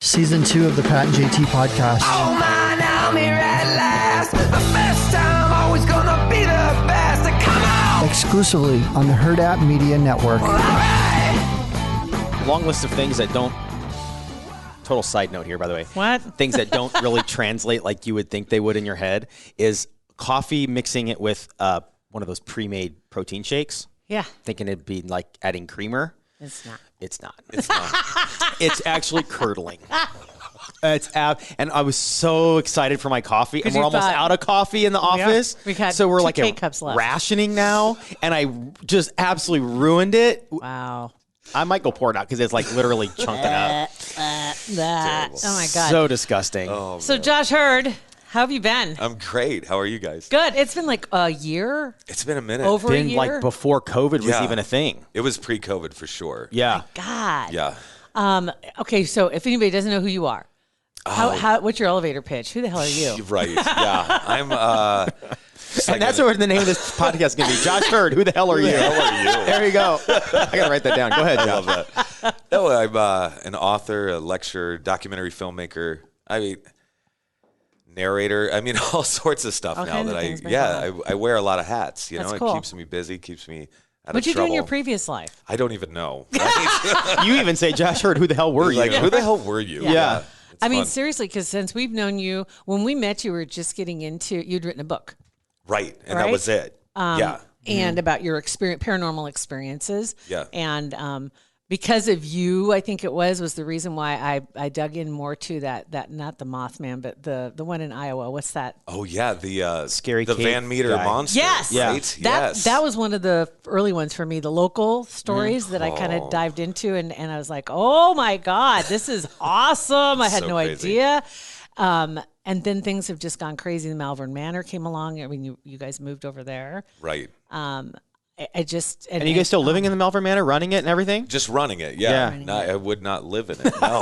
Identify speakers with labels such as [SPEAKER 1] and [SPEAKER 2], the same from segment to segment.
[SPEAKER 1] Season 2 of the Pat and JT podcast.
[SPEAKER 2] Oh man, I'm here at last. The best time, always gonna be the best. Come on!
[SPEAKER 1] Exclusively on the Hurrdat Media Network.
[SPEAKER 2] All right.
[SPEAKER 3] Long list of things that don't. Total side note here, by the way.
[SPEAKER 4] What?
[SPEAKER 3] Things that don't really translate like you would think they would in your head is coffee, mixing it with one of those pre-made protein shakes.
[SPEAKER 4] Yeah.
[SPEAKER 3] Thinking it'd be like adding creamer.
[SPEAKER 4] It's not.
[SPEAKER 3] It's not. It's not. It's actually curdling. And I was so excited for my coffee, and we're almost out of coffee in the office.
[SPEAKER 4] We've had
[SPEAKER 3] so we're
[SPEAKER 4] 2
[SPEAKER 3] like
[SPEAKER 4] K-cups left.
[SPEAKER 3] rationing now, and I just absolutely ruined it.
[SPEAKER 4] Wow.
[SPEAKER 3] I might go pour it out because it's like literally chunking up.
[SPEAKER 4] Oh my God.
[SPEAKER 3] So disgusting.
[SPEAKER 5] Oh,
[SPEAKER 4] So Josh Hurd, how have you been?
[SPEAKER 5] I'm great. How are you guys?
[SPEAKER 4] Good. It's been like a year.
[SPEAKER 5] It's been a minute.
[SPEAKER 4] Over
[SPEAKER 3] Been
[SPEAKER 4] a year.
[SPEAKER 3] like before COVID was
[SPEAKER 5] Yeah.
[SPEAKER 3] even a thing.
[SPEAKER 5] It was pre-COVID for sure.
[SPEAKER 3] Yeah.
[SPEAKER 4] God.
[SPEAKER 5] Yeah.
[SPEAKER 4] Okay. So if anybody doesn't know who you are, what's your elevator pitch? Who the hell are you?
[SPEAKER 5] Right. Yeah. I'm.
[SPEAKER 3] And that's what the name of this podcast is going to be. Josh Hurd, who the hell are you?
[SPEAKER 5] How are you?
[SPEAKER 3] There you go. I got to write that down. Go ahead,
[SPEAKER 5] I
[SPEAKER 3] Josh.
[SPEAKER 5] love that. No, I'm an author, a lecturer, documentary filmmaker. I mean, narrator. I mean, all sorts of stuff
[SPEAKER 4] All
[SPEAKER 5] now
[SPEAKER 4] kinds
[SPEAKER 5] that
[SPEAKER 4] of things, man.
[SPEAKER 5] I wear a lot of hats. You
[SPEAKER 4] That's
[SPEAKER 5] know,
[SPEAKER 4] cool.
[SPEAKER 5] it keeps me busy, keeps me out
[SPEAKER 4] What'd
[SPEAKER 5] of
[SPEAKER 4] you do
[SPEAKER 5] trouble.
[SPEAKER 4] in your previous life?
[SPEAKER 5] I don't even know.
[SPEAKER 3] You even say, Josh Hurd, who the hell were you?
[SPEAKER 5] Like, who the hell were you?
[SPEAKER 3] Yeah.
[SPEAKER 5] It's
[SPEAKER 4] I mean,
[SPEAKER 5] fun.
[SPEAKER 4] seriously, because since we've known you, when we met, you were just getting into. You'd written a book.
[SPEAKER 5] Right, and
[SPEAKER 4] Right?
[SPEAKER 5] that was it. Yeah.
[SPEAKER 4] And about your paranormal experiences.
[SPEAKER 5] Yeah.
[SPEAKER 4] And because of you, I think it was the reason why I dug in more to that not the Mothman, but the one in Iowa. What's that?
[SPEAKER 5] Oh yeah, the
[SPEAKER 3] Scary
[SPEAKER 5] the
[SPEAKER 3] cave
[SPEAKER 5] Van Meter
[SPEAKER 3] guy.
[SPEAKER 5] monster.
[SPEAKER 4] Yes.
[SPEAKER 3] Yeah.
[SPEAKER 5] Right?
[SPEAKER 4] That
[SPEAKER 5] yes.
[SPEAKER 4] was one of the early ones for me, the local stories that I kind of dived into, and I was like, oh my God, this is awesome. I had
[SPEAKER 5] So
[SPEAKER 4] no
[SPEAKER 5] crazy.
[SPEAKER 4] idea. And then things have just gone crazy. The Malvern Manor came along. I mean, you guys moved over there.
[SPEAKER 5] right.
[SPEAKER 4] I just
[SPEAKER 3] And you guys still living in the Malvern Manor, running it and everything?
[SPEAKER 5] Just running it, yeah.
[SPEAKER 3] Yeah.
[SPEAKER 5] No, I would not live in it. No,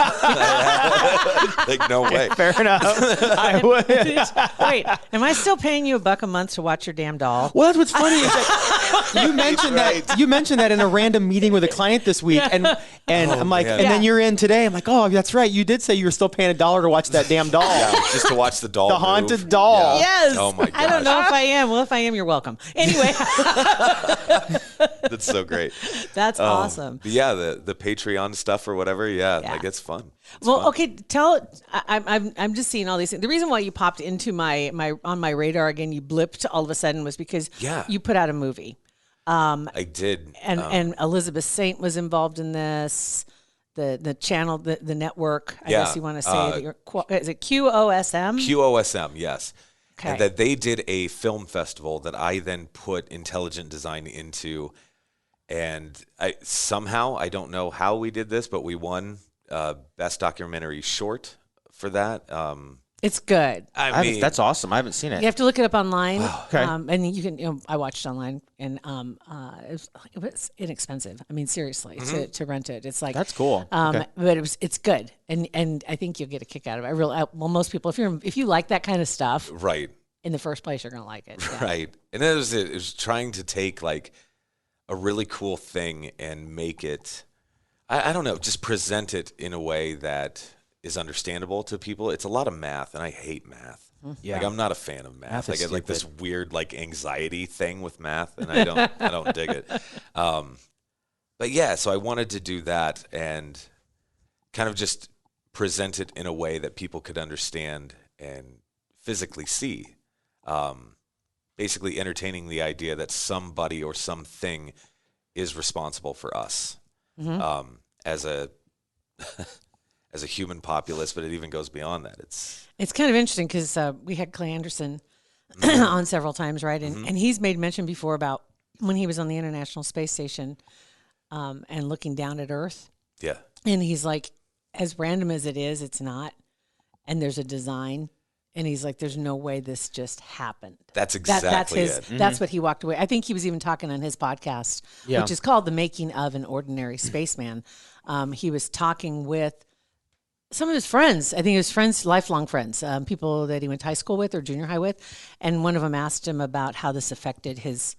[SPEAKER 5] like no way.
[SPEAKER 3] Fair enough. I would.
[SPEAKER 4] Wait, am I still paying you $1 a month to watch your damn doll?
[SPEAKER 3] Well, that's what's funny is that you mentioned that you mentioned that in a random meeting with a client this week, and I'm like,
[SPEAKER 5] man.
[SPEAKER 3] and then you're in today. I'm like, oh, that's right. You did say you were still paying $1 to watch that damn doll.
[SPEAKER 5] Yeah, just to watch the doll.
[SPEAKER 3] The
[SPEAKER 5] move.
[SPEAKER 3] haunted doll.
[SPEAKER 5] Yeah.
[SPEAKER 4] Yes.
[SPEAKER 5] Oh my gosh.
[SPEAKER 4] I don't know if I am. Well, if I am, you're welcome. Anyway,
[SPEAKER 5] That's so great.
[SPEAKER 4] that's awesome.
[SPEAKER 5] But yeah, the Patreon stuff or whatever. Yeah, like it's fun. It's
[SPEAKER 4] Well,
[SPEAKER 5] fun.
[SPEAKER 4] okay, I'm just seeing all these things. The reason why you popped into my on my radar again, you blipped all of a sudden, was because
[SPEAKER 5] Yeah.
[SPEAKER 4] you put out a movie.
[SPEAKER 5] I did.
[SPEAKER 4] And Elizabeth Saint was involved in this. The channel, the network. I
[SPEAKER 5] Yeah,
[SPEAKER 4] guess you want to say that you're. Is it QOSM?
[SPEAKER 5] QOSM, yes.
[SPEAKER 4] Okay.
[SPEAKER 5] And that they did a film festival that I then put intelligent design into. And I don't know how we did this, but we won Best Documentary Short for that.
[SPEAKER 4] It's good.
[SPEAKER 5] I mean,
[SPEAKER 3] That's awesome. I haven't seen it.
[SPEAKER 4] You have to look it up online.
[SPEAKER 3] Okay.
[SPEAKER 4] And you can. I watched online, and it was inexpensive. I mean, seriously, to rent it, it's like
[SPEAKER 3] That's cool. Okay.
[SPEAKER 4] But it's good, and I think you'll get a kick out of it. Well, most people, if you like that kind of stuff,
[SPEAKER 5] right.
[SPEAKER 4] in the first place, you're gonna like it. Yeah.
[SPEAKER 5] Right. And it was trying to take like a really cool thing and make it, I don't know, just present it in a way that is understandable to people. It's a lot of math, and I hate math.
[SPEAKER 3] Yeah.
[SPEAKER 5] Like, I'm not a fan of math.
[SPEAKER 3] Math
[SPEAKER 5] I
[SPEAKER 3] is
[SPEAKER 5] get like this
[SPEAKER 3] stupid.
[SPEAKER 5] weird like anxiety thing with math, and I don't dig it. But yeah, so I wanted to do that and kind of just present it in a way that people could understand and physically see. Basically entertaining the idea that somebody or something is responsible for us as a as a human populace, but it even goes beyond that.
[SPEAKER 4] It's kind of interesting because we had Clay Anderson on several times, right? And he's made mention before about when he was on the International Space Station and looking down at Earth.
[SPEAKER 5] Yeah.
[SPEAKER 4] And he's like, as random as it is, it's not. And there's a design. And he's like, there's no way this just happened.
[SPEAKER 5] That's exactly it.
[SPEAKER 4] That's what he walked away. I think he was even talking on his podcast, which is called The Making of an Ordinary Spaceman. He was talking with some of his friends. I think his friends, lifelong friends, people that he went to high school with or junior high with. And one of them asked him about how this affected his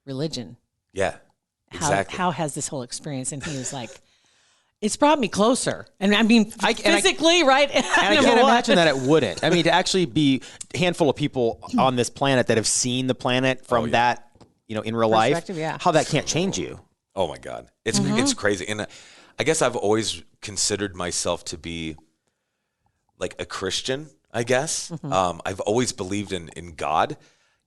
[SPEAKER 4] religion.
[SPEAKER 5] Yeah. Exactly.
[SPEAKER 4] How has this whole experience? And he was like, it's brought me closer. And I mean, physically, right?
[SPEAKER 3] And I can't imagine that it wouldn't. I mean, to actually be a handful of people on this planet that have seen the planet from that, in real life, how that can't change you.
[SPEAKER 5] Oh my God. It's crazy. And I guess I've always considered myself to be like a Christian, I guess. I've always believed in God.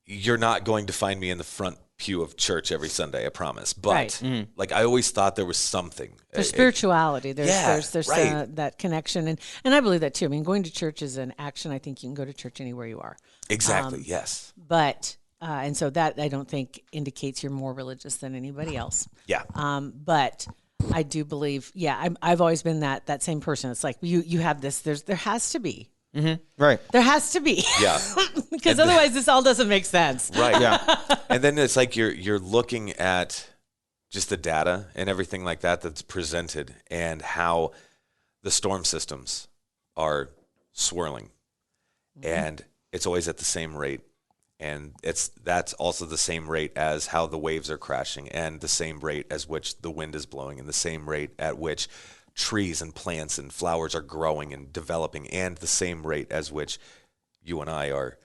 [SPEAKER 5] You're not going to find me in the front pew of church every Sunday, I promise. But like, I always thought there was something.
[SPEAKER 4] There's spirituality. There's
[SPEAKER 5] right.
[SPEAKER 4] That connection. And I believe that too. I mean, going to church is an action. I think you can go to church anywhere you are.
[SPEAKER 5] Exactly. Yes.
[SPEAKER 4] But, and so that I don't think indicates you're more religious than anybody else.
[SPEAKER 5] Yeah.
[SPEAKER 4] But I do believe, I've always been that same person. It's like you have this, there has to be.
[SPEAKER 3] Right.
[SPEAKER 4] There has to be.
[SPEAKER 5] Yeah.
[SPEAKER 4] Because otherwise this all doesn't make sense.
[SPEAKER 5] Right. Yeah. And then it's like you're looking at just the data and everything like that that's presented and how the storm systems are swirling. And it's always at the same rate. And that's also the same rate as how the waves are crashing, and the same rate as which the wind is blowing, and the same rate at which trees and plants and flowers are growing and developing, and the same rate as which you and I are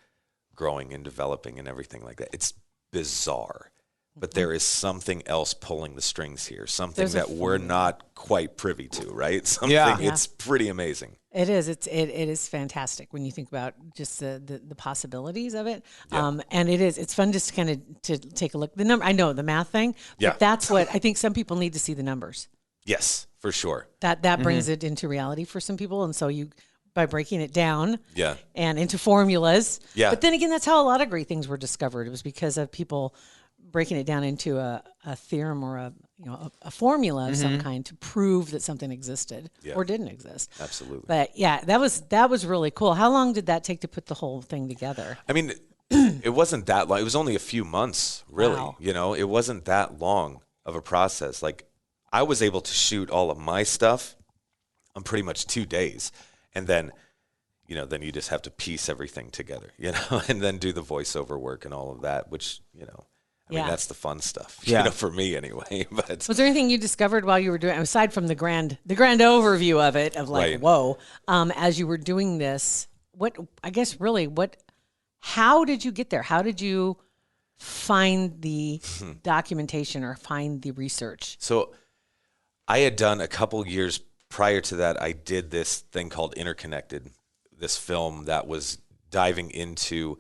[SPEAKER 5] growing and developing and everything like that. It's bizarre. But there is something else pulling the strings here, something that we're not quite privy to, right? It's pretty amazing.
[SPEAKER 4] It is. It is fantastic when you think about just the possibilities of it.
[SPEAKER 5] Yeah.
[SPEAKER 4] And it's fun just kind of to take a look. The number, I know the math thing, but that's what I think some people need to see the numbers.
[SPEAKER 5] Yes, for sure.
[SPEAKER 4] That brings it into reality for some people. And so by breaking it down and into formulas.
[SPEAKER 5] Yeah.
[SPEAKER 4] But then again, that's how a lot of great things were discovered. It was because of people breaking it down into a theorem or a formula of some kind to prove that something existed or didn't exist.
[SPEAKER 5] Absolutely.
[SPEAKER 4] But that was really cool. How long did that take to put the whole thing together?
[SPEAKER 5] I mean, it wasn't that long. It was only a few months, really.
[SPEAKER 4] Wow.
[SPEAKER 5] It wasn't that long of a process. Like, I was able to shoot all of my stuff on pretty much 2 days. And then, then you just have to piece everything together, and then do the voiceover work and all of that, which, I mean, that's the fun stuff, for me anyway. But
[SPEAKER 4] was there anything you discovered while you were doing, aside from the grand overview of it, of like, whoa, as you were doing this, how did you get there? How did you find the documentation or find the research?
[SPEAKER 5] So I had done a couple years prior to that, I did this thing called Interconnected, this film that was diving into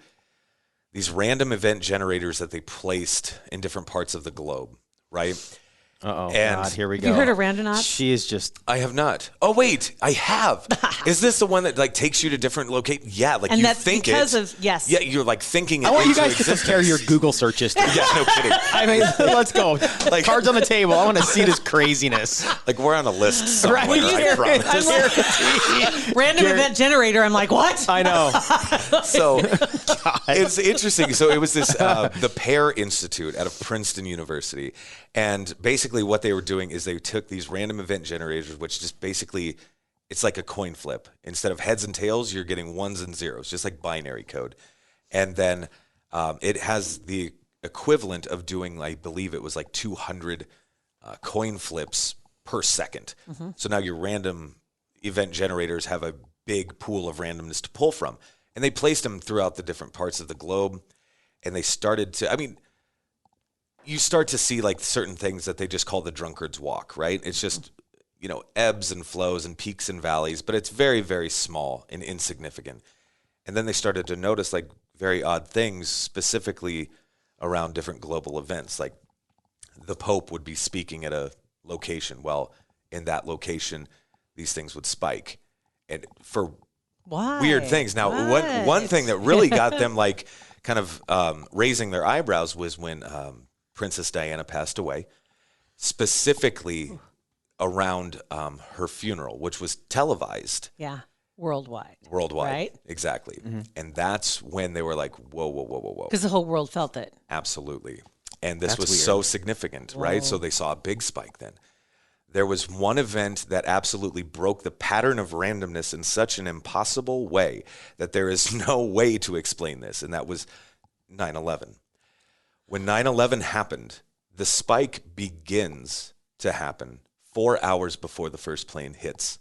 [SPEAKER 5] these random event generators that they placed in different parts of the globe, right?
[SPEAKER 3] Uh-oh,
[SPEAKER 5] and
[SPEAKER 3] God, here we go.
[SPEAKER 4] Have you heard of Randonauts?
[SPEAKER 3] She is just...
[SPEAKER 5] I have not. Oh, wait, I have. Is this the one that like takes you to different locations? Yeah, like
[SPEAKER 4] and
[SPEAKER 5] you
[SPEAKER 4] that's
[SPEAKER 5] think
[SPEAKER 4] because
[SPEAKER 5] it.
[SPEAKER 4] of, yes.
[SPEAKER 5] Yeah, you're like thinking it
[SPEAKER 3] I want you
[SPEAKER 5] into
[SPEAKER 3] guys to compare
[SPEAKER 5] existence.
[SPEAKER 3] your Google searches.
[SPEAKER 5] Yeah, no kidding.
[SPEAKER 3] I mean, let's go. Like, cards on the table. I want to see this craziness.
[SPEAKER 5] Like, we're on a list somewhere,
[SPEAKER 3] Right.
[SPEAKER 5] I promise.
[SPEAKER 4] Random event generator. I'm like, what?
[SPEAKER 3] I know.
[SPEAKER 5] So it's interesting. So it was this the Pear Institute out of Princeton University, and basically what they were doing is they took these random event generators, which just basically it's like a coin flip. Instead of heads and tails, you're getting ones and zeros, just like binary code, and then it has the equivalent of doing, I believe it was like 200 coin flips per second. So now your random event generators have a big pool of randomness to pull from. And they placed them throughout the different parts of the globe. And they started to, I mean, you start to see like certain things that they just call the drunkard's walk, right? It's just, ebbs and flows and peaks and valleys, but it's very, very small and insignificant. And then they started to notice like very odd things, specifically around different global events. Like the Pope would be speaking at a location. Well, in that location, these things would spike. And for weird things. Now, one thing that really got them like kind of raising their eyebrows was when Princess Diana passed away, specifically around her funeral, which was televised.
[SPEAKER 4] Yeah, worldwide.
[SPEAKER 5] Right? Exactly. And that's when they were like, whoa.
[SPEAKER 4] Because the whole world felt it.
[SPEAKER 5] Absolutely. And this
[SPEAKER 3] That's
[SPEAKER 5] was
[SPEAKER 3] weird.
[SPEAKER 5] so significant, right? So they saw a big spike then. There was one event that absolutely broke the pattern of randomness in such an impossible way that there is no way to explain this, and that was 9/11. When 9/11 happened, the spike begins to happen 4 hours before the first plane hits.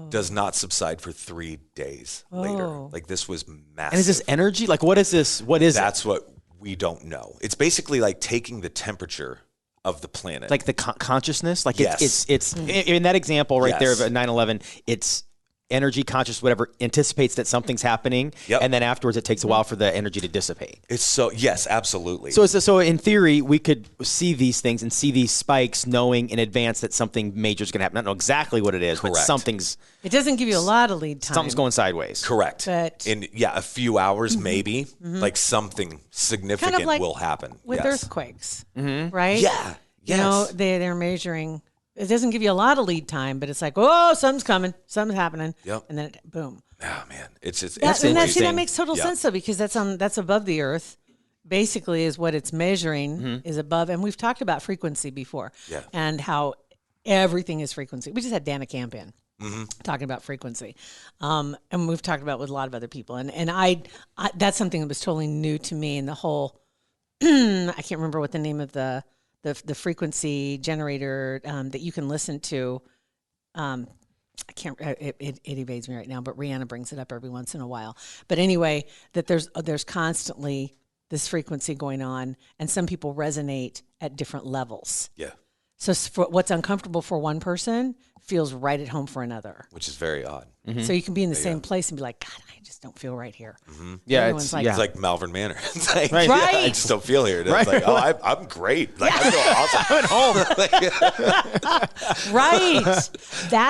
[SPEAKER 5] Does not subside for 3 days later. Like, this was massive.
[SPEAKER 3] And is this energy? Like, what is this? What is
[SPEAKER 5] That's what we don't know. It's basically like taking the temperature of the planet.
[SPEAKER 3] like the consciousness? Like,
[SPEAKER 5] Yes.
[SPEAKER 3] it's in that example right there
[SPEAKER 5] Yes.
[SPEAKER 3] of 9/11, it's energy, conscious, whatever, anticipates that something's happening.
[SPEAKER 5] Yep.
[SPEAKER 3] And then afterwards, it takes a while for the energy to dissipate.
[SPEAKER 5] It's so, yes, absolutely.
[SPEAKER 3] So in theory, we could see these things and see these spikes knowing in advance that something major is going to happen. Not know exactly what it is, but
[SPEAKER 5] Correct.
[SPEAKER 3] something's
[SPEAKER 4] It doesn't give you a lot of lead time.
[SPEAKER 3] something's going sideways.
[SPEAKER 5] Correct.
[SPEAKER 4] But-
[SPEAKER 5] in a few hours, maybe, like something significant
[SPEAKER 4] Kind of like
[SPEAKER 5] will happen.
[SPEAKER 4] with
[SPEAKER 5] Yes.
[SPEAKER 4] earthquakes, right?
[SPEAKER 5] Yeah.
[SPEAKER 4] You know,
[SPEAKER 5] Yes.
[SPEAKER 4] they're measuring. It doesn't give you a lot of lead time, but it's like, oh, something's coming, something's happening,
[SPEAKER 5] Yep.
[SPEAKER 4] and then boom.
[SPEAKER 5] Oh man, it's
[SPEAKER 4] And that
[SPEAKER 3] interesting.
[SPEAKER 4] makes total
[SPEAKER 5] Yeah.
[SPEAKER 4] sense though, because that's above the earth. Basically, is what it's measuring is above, and we've talked about frequency before,
[SPEAKER 5] Yeah.
[SPEAKER 4] and how everything is frequency. We just had Dana Camp in talking about frequency, and we've talked about it with a lot of other people, and I that's something that was totally new to me, and the whole I can't remember what the name of the frequency generator that you can listen to. I can't. It evades me right now, but Rihanna brings it up every once in a while. But anyway, that there's constantly this frequency going on, and some people resonate at different levels.
[SPEAKER 5] Yeah,
[SPEAKER 4] So for what's uncomfortable for one person feels right at home for another.
[SPEAKER 5] which is very odd.
[SPEAKER 4] So you can be in the same place and be like, God, I just don't feel right here.
[SPEAKER 3] Yeah,
[SPEAKER 4] Everyone's
[SPEAKER 3] it's
[SPEAKER 4] like-
[SPEAKER 5] It's like Malvern Manor. It's like,
[SPEAKER 3] Right.
[SPEAKER 5] yeah, I
[SPEAKER 4] Right.
[SPEAKER 5] just don't feel here. It's
[SPEAKER 3] Right.
[SPEAKER 5] like, oh, I'm great. Like, I feel awesome.
[SPEAKER 4] Right. That's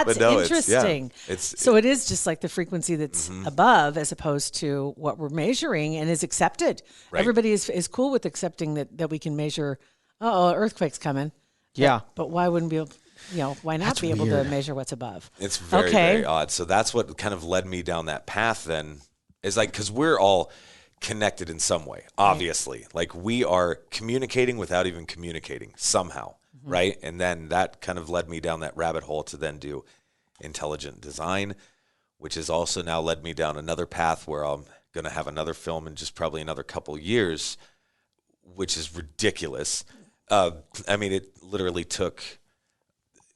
[SPEAKER 5] But no, it's-
[SPEAKER 4] interesting.
[SPEAKER 5] yeah, it's-
[SPEAKER 4] So it is just like the frequency that's above as opposed to what we're measuring and is accepted.
[SPEAKER 5] Right.
[SPEAKER 4] Everybody is cool with accepting that we can measure, earthquake's coming.
[SPEAKER 3] Yeah.
[SPEAKER 4] But why wouldn't we, why not be able to measure what's above?
[SPEAKER 5] It's very, very odd. So that's what kind of led me down that path then, is like, because we're all connected in some way, obviously. Like, we are communicating without even communicating somehow, right? And then that kind of led me down that rabbit hole to then do intelligent design, which has also now led me down another path where I'm going to have another film in just probably another couple years, which is ridiculous. I mean, it literally took,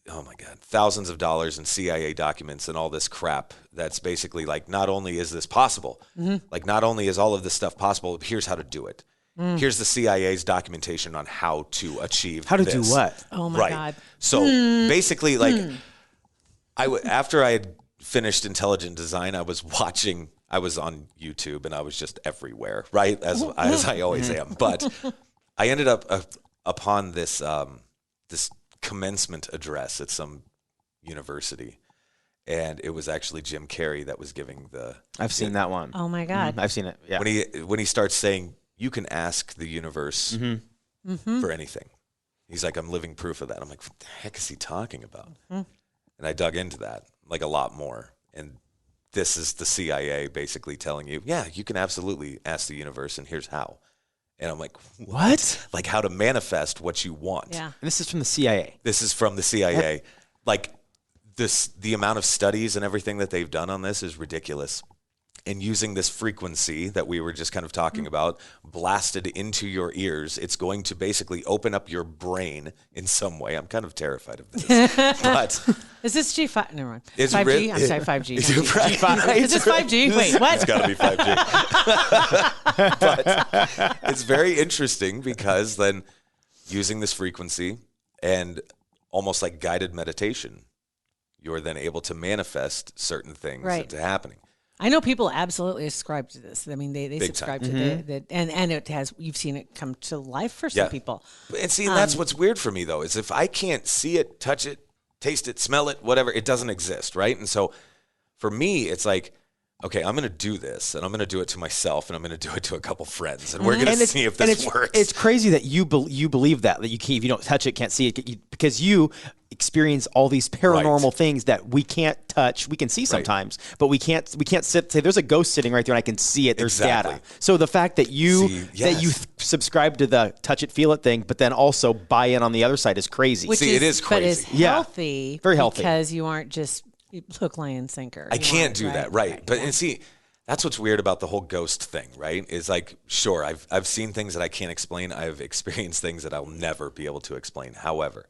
[SPEAKER 5] oh my God, thousands of dollars in CIA documents and all this crap. That's basically like, not only is this possible, like not only is all of this stuff possible, here's how to do it. Here's the CIA's documentation on how to achieve
[SPEAKER 3] How to
[SPEAKER 5] this.
[SPEAKER 3] do what?
[SPEAKER 4] Oh my
[SPEAKER 5] Right.
[SPEAKER 4] God.
[SPEAKER 5] So basically, like, after I had finished intelligent design, I was on YouTube and I was just everywhere, right? As I always am. But I ended up upon this this commencement address at some university, and it was actually Jim Carrey that was giving the.
[SPEAKER 3] I've seen that one.
[SPEAKER 4] Oh my God.
[SPEAKER 3] I've seen it. Yeah.
[SPEAKER 5] When he starts saying, you can ask the universe for anything. He's like, I'm living proof of that. I'm like, what the heck is he talking about? And I dug into that like a lot more. And this is the CIA basically telling you, yeah, you can absolutely ask the universe, and here's how. And I'm like,
[SPEAKER 3] What?
[SPEAKER 5] like how to manifest what you want.
[SPEAKER 4] Yeah.
[SPEAKER 3] And this is from the CIA.
[SPEAKER 5] This is from the CIA. Like the amount of studies and everything that they've done on this is ridiculous. And using this frequency that we were just kind of talking about, blasted into your ears, it's going to basically open up your brain in some way. I'm kind of terrified of this. But
[SPEAKER 4] Is this G5? Never mind.
[SPEAKER 5] It's
[SPEAKER 4] 5G?
[SPEAKER 5] re-
[SPEAKER 4] I'm sorry, 5G.
[SPEAKER 5] Right.
[SPEAKER 4] Is this 5G? Wait, what?
[SPEAKER 5] It's got to be 5G. But it's very interesting because then using this frequency and almost like guided meditation, you're then able to manifest certain things
[SPEAKER 4] Right.
[SPEAKER 5] into happening.
[SPEAKER 4] I know people absolutely subscribe to this. I mean, they
[SPEAKER 5] Big
[SPEAKER 4] subscribe
[SPEAKER 5] time.
[SPEAKER 4] to the and it has. You've seen it come to life for some
[SPEAKER 5] Yeah.
[SPEAKER 4] people.
[SPEAKER 5] And see, that's what's weird for me, though, is if I can't see it, touch it, taste it, smell it, whatever, it doesn't exist, right? And so for me, it's like, okay, I'm going to do this, and I'm going to do it to myself, and I'm going to do it to a couple friends, and we're going to see if this works.
[SPEAKER 3] It's crazy that you believe that you can't, if you don't touch it, can't see it, because you experience all these paranormal
[SPEAKER 5] Right.
[SPEAKER 3] things that we can't touch. We can see sometimes, but we can't say there's a ghost sitting right there and I can see it. There's
[SPEAKER 5] Exactly.
[SPEAKER 3] data. So the fact that you
[SPEAKER 5] See, yes.
[SPEAKER 3] subscribe to the touch it, feel it thing, but then also buy in on the other side is crazy.
[SPEAKER 4] Which
[SPEAKER 5] See, it is
[SPEAKER 4] but is
[SPEAKER 5] crazy.
[SPEAKER 3] Yeah.
[SPEAKER 4] healthy,
[SPEAKER 3] Very healthy.
[SPEAKER 4] because you aren't just hook, line, sinker.
[SPEAKER 5] I
[SPEAKER 4] You
[SPEAKER 5] can't
[SPEAKER 4] aren't,
[SPEAKER 5] do that, right? But and see, that's what's weird about the whole ghost thing, right? Is like, sure, I've seen things that I can't explain. I've experienced things that I'll never be able to explain. However,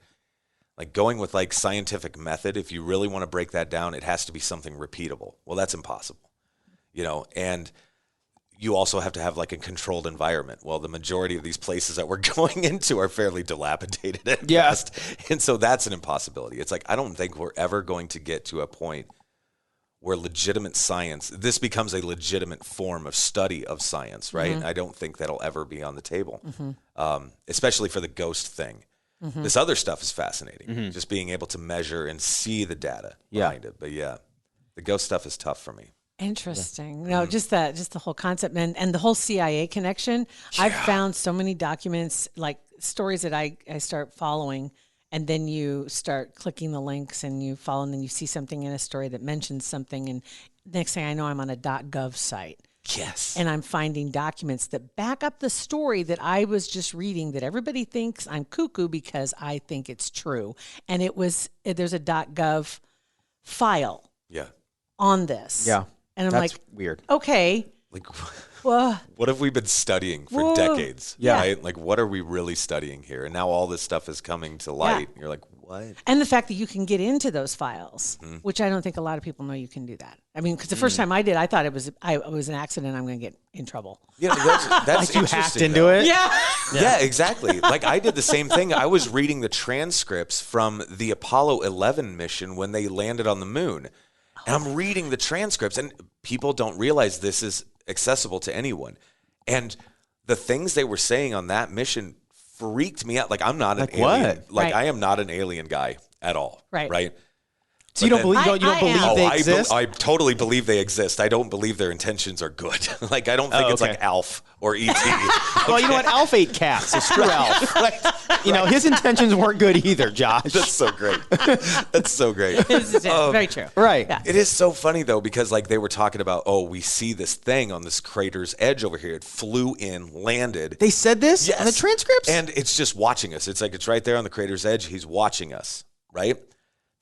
[SPEAKER 5] Like going with like scientific method, if you really want to break that down, it has to be something repeatable. Well, that's impossible, and you also have to have like a controlled environment. Well, the majority of these places that we're going into are fairly dilapidated at best. And so that's an impossibility. It's like, I don't think we're ever going to get to a point where legitimate science, this becomes a legitimate form of study of science, right? I don't think that'll ever be on the table, especially for the ghost thing. This other stuff is fascinating, just being able to measure and see the data behind it. But the ghost stuff is tough for me.
[SPEAKER 4] Interesting. No, just the whole concept and the whole CIA connection. I've found so many documents, like stories that I start following, and then you start clicking the links and you follow, and then you see something in a story that mentions something, and next thing I know, I'm on a .gov site.
[SPEAKER 5] Yes.
[SPEAKER 4] And I'm finding documents that back up the story that I was just reading, that everybody thinks I'm cuckoo because I think it's true. And there's a .gov file on this.
[SPEAKER 3] Yeah.
[SPEAKER 4] And I'm
[SPEAKER 3] That's
[SPEAKER 4] like,
[SPEAKER 3] weird.
[SPEAKER 4] Okay.
[SPEAKER 5] Like,
[SPEAKER 4] well,
[SPEAKER 5] what have we been studying for decades?
[SPEAKER 4] Yeah.
[SPEAKER 5] Right? Like, what are we really studying here? And now all this stuff is coming to light. You're like, what?
[SPEAKER 4] And the fact that you can get into those files, which I don't think a lot of people know you can do that. I mean, because the first time I did, I thought it was an accident. I'm going to get in trouble.
[SPEAKER 5] Yeah, that's
[SPEAKER 3] You hacked into it?
[SPEAKER 5] Yeah, exactly. Like I did the same thing. I was reading the transcripts from the Apollo 11 mission when they landed on the moon. And I'm reading the transcripts, and people don't realize this is accessible to anyone. And the things they were saying on that mission freaked me out. Like, I'm not an alien. Like, I am not an alien guy at all. Right?
[SPEAKER 3] So you don't believe they exist?
[SPEAKER 5] I totally believe they exist. I don't believe their intentions are good. Like, I don't think it's like Alf or E.T.
[SPEAKER 3] Well, you know what? Alf ate cats, so screw Alf. His intentions weren't good either, Josh.
[SPEAKER 5] That's so great. That's so great.
[SPEAKER 4] Very true.
[SPEAKER 3] Right.
[SPEAKER 4] Yeah.
[SPEAKER 5] It is so funny, though, because like they were talking about, we see this thing on this crater's edge over here. It flew in, landed.
[SPEAKER 3] They said this in the transcripts?
[SPEAKER 5] And it's just watching us. It's like it's right there on the crater's edge. He's watching us, right?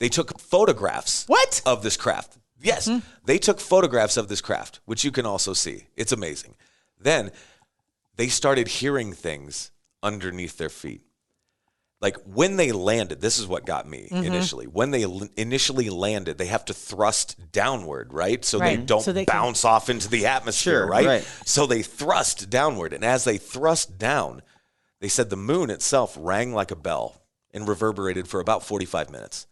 [SPEAKER 5] They took photographs of this craft. Yes, they took photographs of this craft, which you can also see. It's amazing. Then they started hearing things underneath their feet. Like when they landed, this is what got me initially. When they initially landed, they have to thrust downward, right? So they don't bounce off into the atmosphere, right? So they thrust downward. And as they thrust down, they said the moon itself rang like a bell and reverberated for about 45 minutes.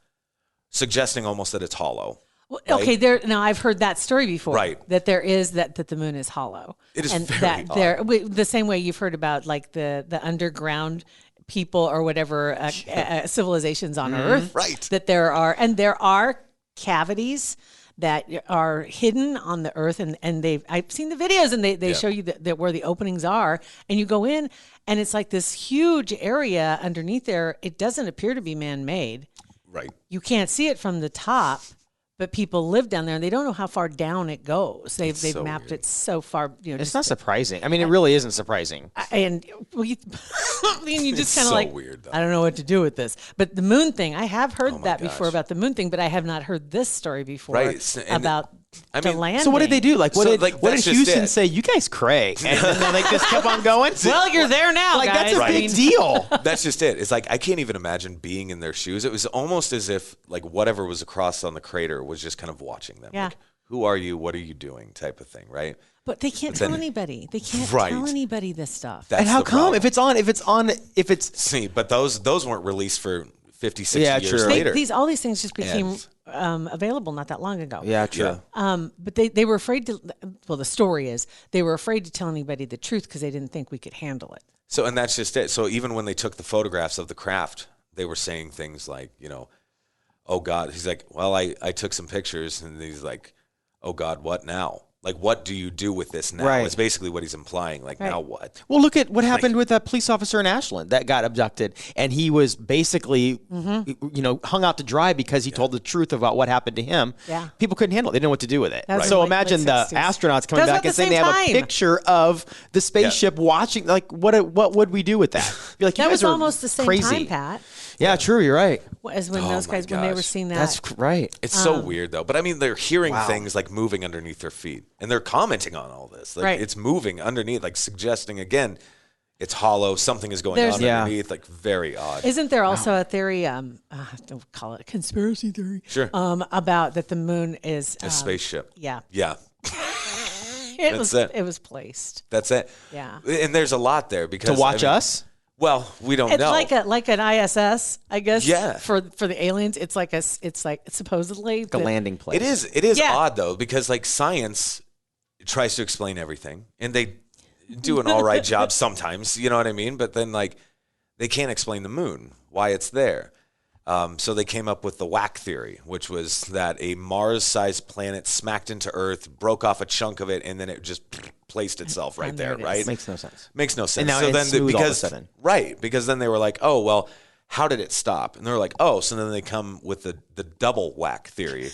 [SPEAKER 5] Suggesting almost that it's hollow.
[SPEAKER 4] Well, okay, now I've heard that story before. Right. That there is that the moon is hollow.
[SPEAKER 5] It is
[SPEAKER 4] and
[SPEAKER 5] very
[SPEAKER 4] that the same way you've heard about like the underground people or whatever civilizations on Earth.
[SPEAKER 5] Right.
[SPEAKER 4] That there are cavities that are hidden on the Earth, and I've seen the videos, and they show you that where the openings are, and you go in, and it's like this huge area underneath there. It doesn't appear to be man-made.
[SPEAKER 5] Right.
[SPEAKER 4] You can't see it from the top, but people live down there and they don't know how far down it goes. They've
[SPEAKER 5] so
[SPEAKER 4] mapped
[SPEAKER 5] weird.
[SPEAKER 4] it so far.
[SPEAKER 3] It's not surprising. I mean, it really isn't surprising.
[SPEAKER 4] And you just kind of like,
[SPEAKER 5] weird, though.
[SPEAKER 4] I don't know what to do with this. But the moon thing, I have heard that before about the moon thing, but I have not heard this story before about the landing.
[SPEAKER 3] So what did they do? Like, what did Houston
[SPEAKER 5] it.
[SPEAKER 3] say? You guys cray. And then they just kept on going?
[SPEAKER 4] Well, you're there now,
[SPEAKER 3] like,
[SPEAKER 4] guys.
[SPEAKER 3] That's a big deal.
[SPEAKER 5] That's just it. It's like, I can't even imagine being in their shoes. It was almost as if like whatever was across on the crater was just kind of watching them.
[SPEAKER 4] Yeah.
[SPEAKER 5] Like, who are you? What are you doing? Type of thing, right?
[SPEAKER 4] But they can't tell anybody. They can't tell anybody this stuff.
[SPEAKER 3] And how come? If it's
[SPEAKER 5] See, but those weren't released for 50, 60 years later.
[SPEAKER 4] All these things just became available not that long ago.
[SPEAKER 3] Yeah, true.
[SPEAKER 4] But they were afraid to. Well, the story is they were afraid to tell anybody the truth because they didn't think we could handle it.
[SPEAKER 5] So, and that's just it. So even when they took the photographs of the craft, they were saying things like, oh God. He's like, well, I took some pictures, and he's like, oh God, what now? Like, what do you do with this now? It's basically what he's implying. Like, now what?
[SPEAKER 3] Well, look at what happened with that police officer in Ashland that got abducted. And he was basically, hung out to dry because he told the truth about what happened to him.
[SPEAKER 4] Yeah.
[SPEAKER 3] People couldn't handle it. They didn't know what to do with it.
[SPEAKER 4] So
[SPEAKER 3] imagine the astronauts coming back and saying they have a picture of the spaceship watching. Like, what would we do with that? Be like,
[SPEAKER 4] that was almost the same time, Pat.
[SPEAKER 3] Yeah, true. You're right.
[SPEAKER 4] As when those guys, when they were seeing that.
[SPEAKER 3] That's right.
[SPEAKER 5] It's so weird, though. But I mean, they're hearing things like moving underneath their feet, and they're commenting on all this. Like, it's moving underneath, like suggesting, again, it's hollow. Something is going on underneath. Like very odd.
[SPEAKER 4] Isn't there also a theory? Don't call it a conspiracy theory.
[SPEAKER 5] Sure.
[SPEAKER 4] About that the moon is
[SPEAKER 5] A spaceship.
[SPEAKER 4] Yeah.
[SPEAKER 5] Yeah.
[SPEAKER 4] It was placed.
[SPEAKER 5] That's it.
[SPEAKER 4] Yeah.
[SPEAKER 5] And there's a lot there because
[SPEAKER 3] To watch us?
[SPEAKER 5] Well, we don't
[SPEAKER 4] It's
[SPEAKER 5] know.
[SPEAKER 4] like an ISS, I guess.
[SPEAKER 5] Yeah.
[SPEAKER 4] For the aliens, it's like supposedly
[SPEAKER 3] The landing place.
[SPEAKER 5] It is
[SPEAKER 4] Yeah.
[SPEAKER 5] odd though, because like science tries to explain everything and they do an all right job sometimes, you know what I mean? But then like they can't explain the moon, why it's there. So they came up with the whack theory, which was that a Mars-sized planet smacked into Earth, broke off a chunk of it, and then it just placed itself right there, right?
[SPEAKER 3] Makes no sense.
[SPEAKER 5] Makes no sense.
[SPEAKER 3] And now
[SPEAKER 5] so
[SPEAKER 3] it's
[SPEAKER 5] then
[SPEAKER 3] smooth all of a
[SPEAKER 5] because
[SPEAKER 3] sudden.
[SPEAKER 5] right, because then they were like, oh well, how did it stop? And they were like, oh, so then they come with the double whack theory,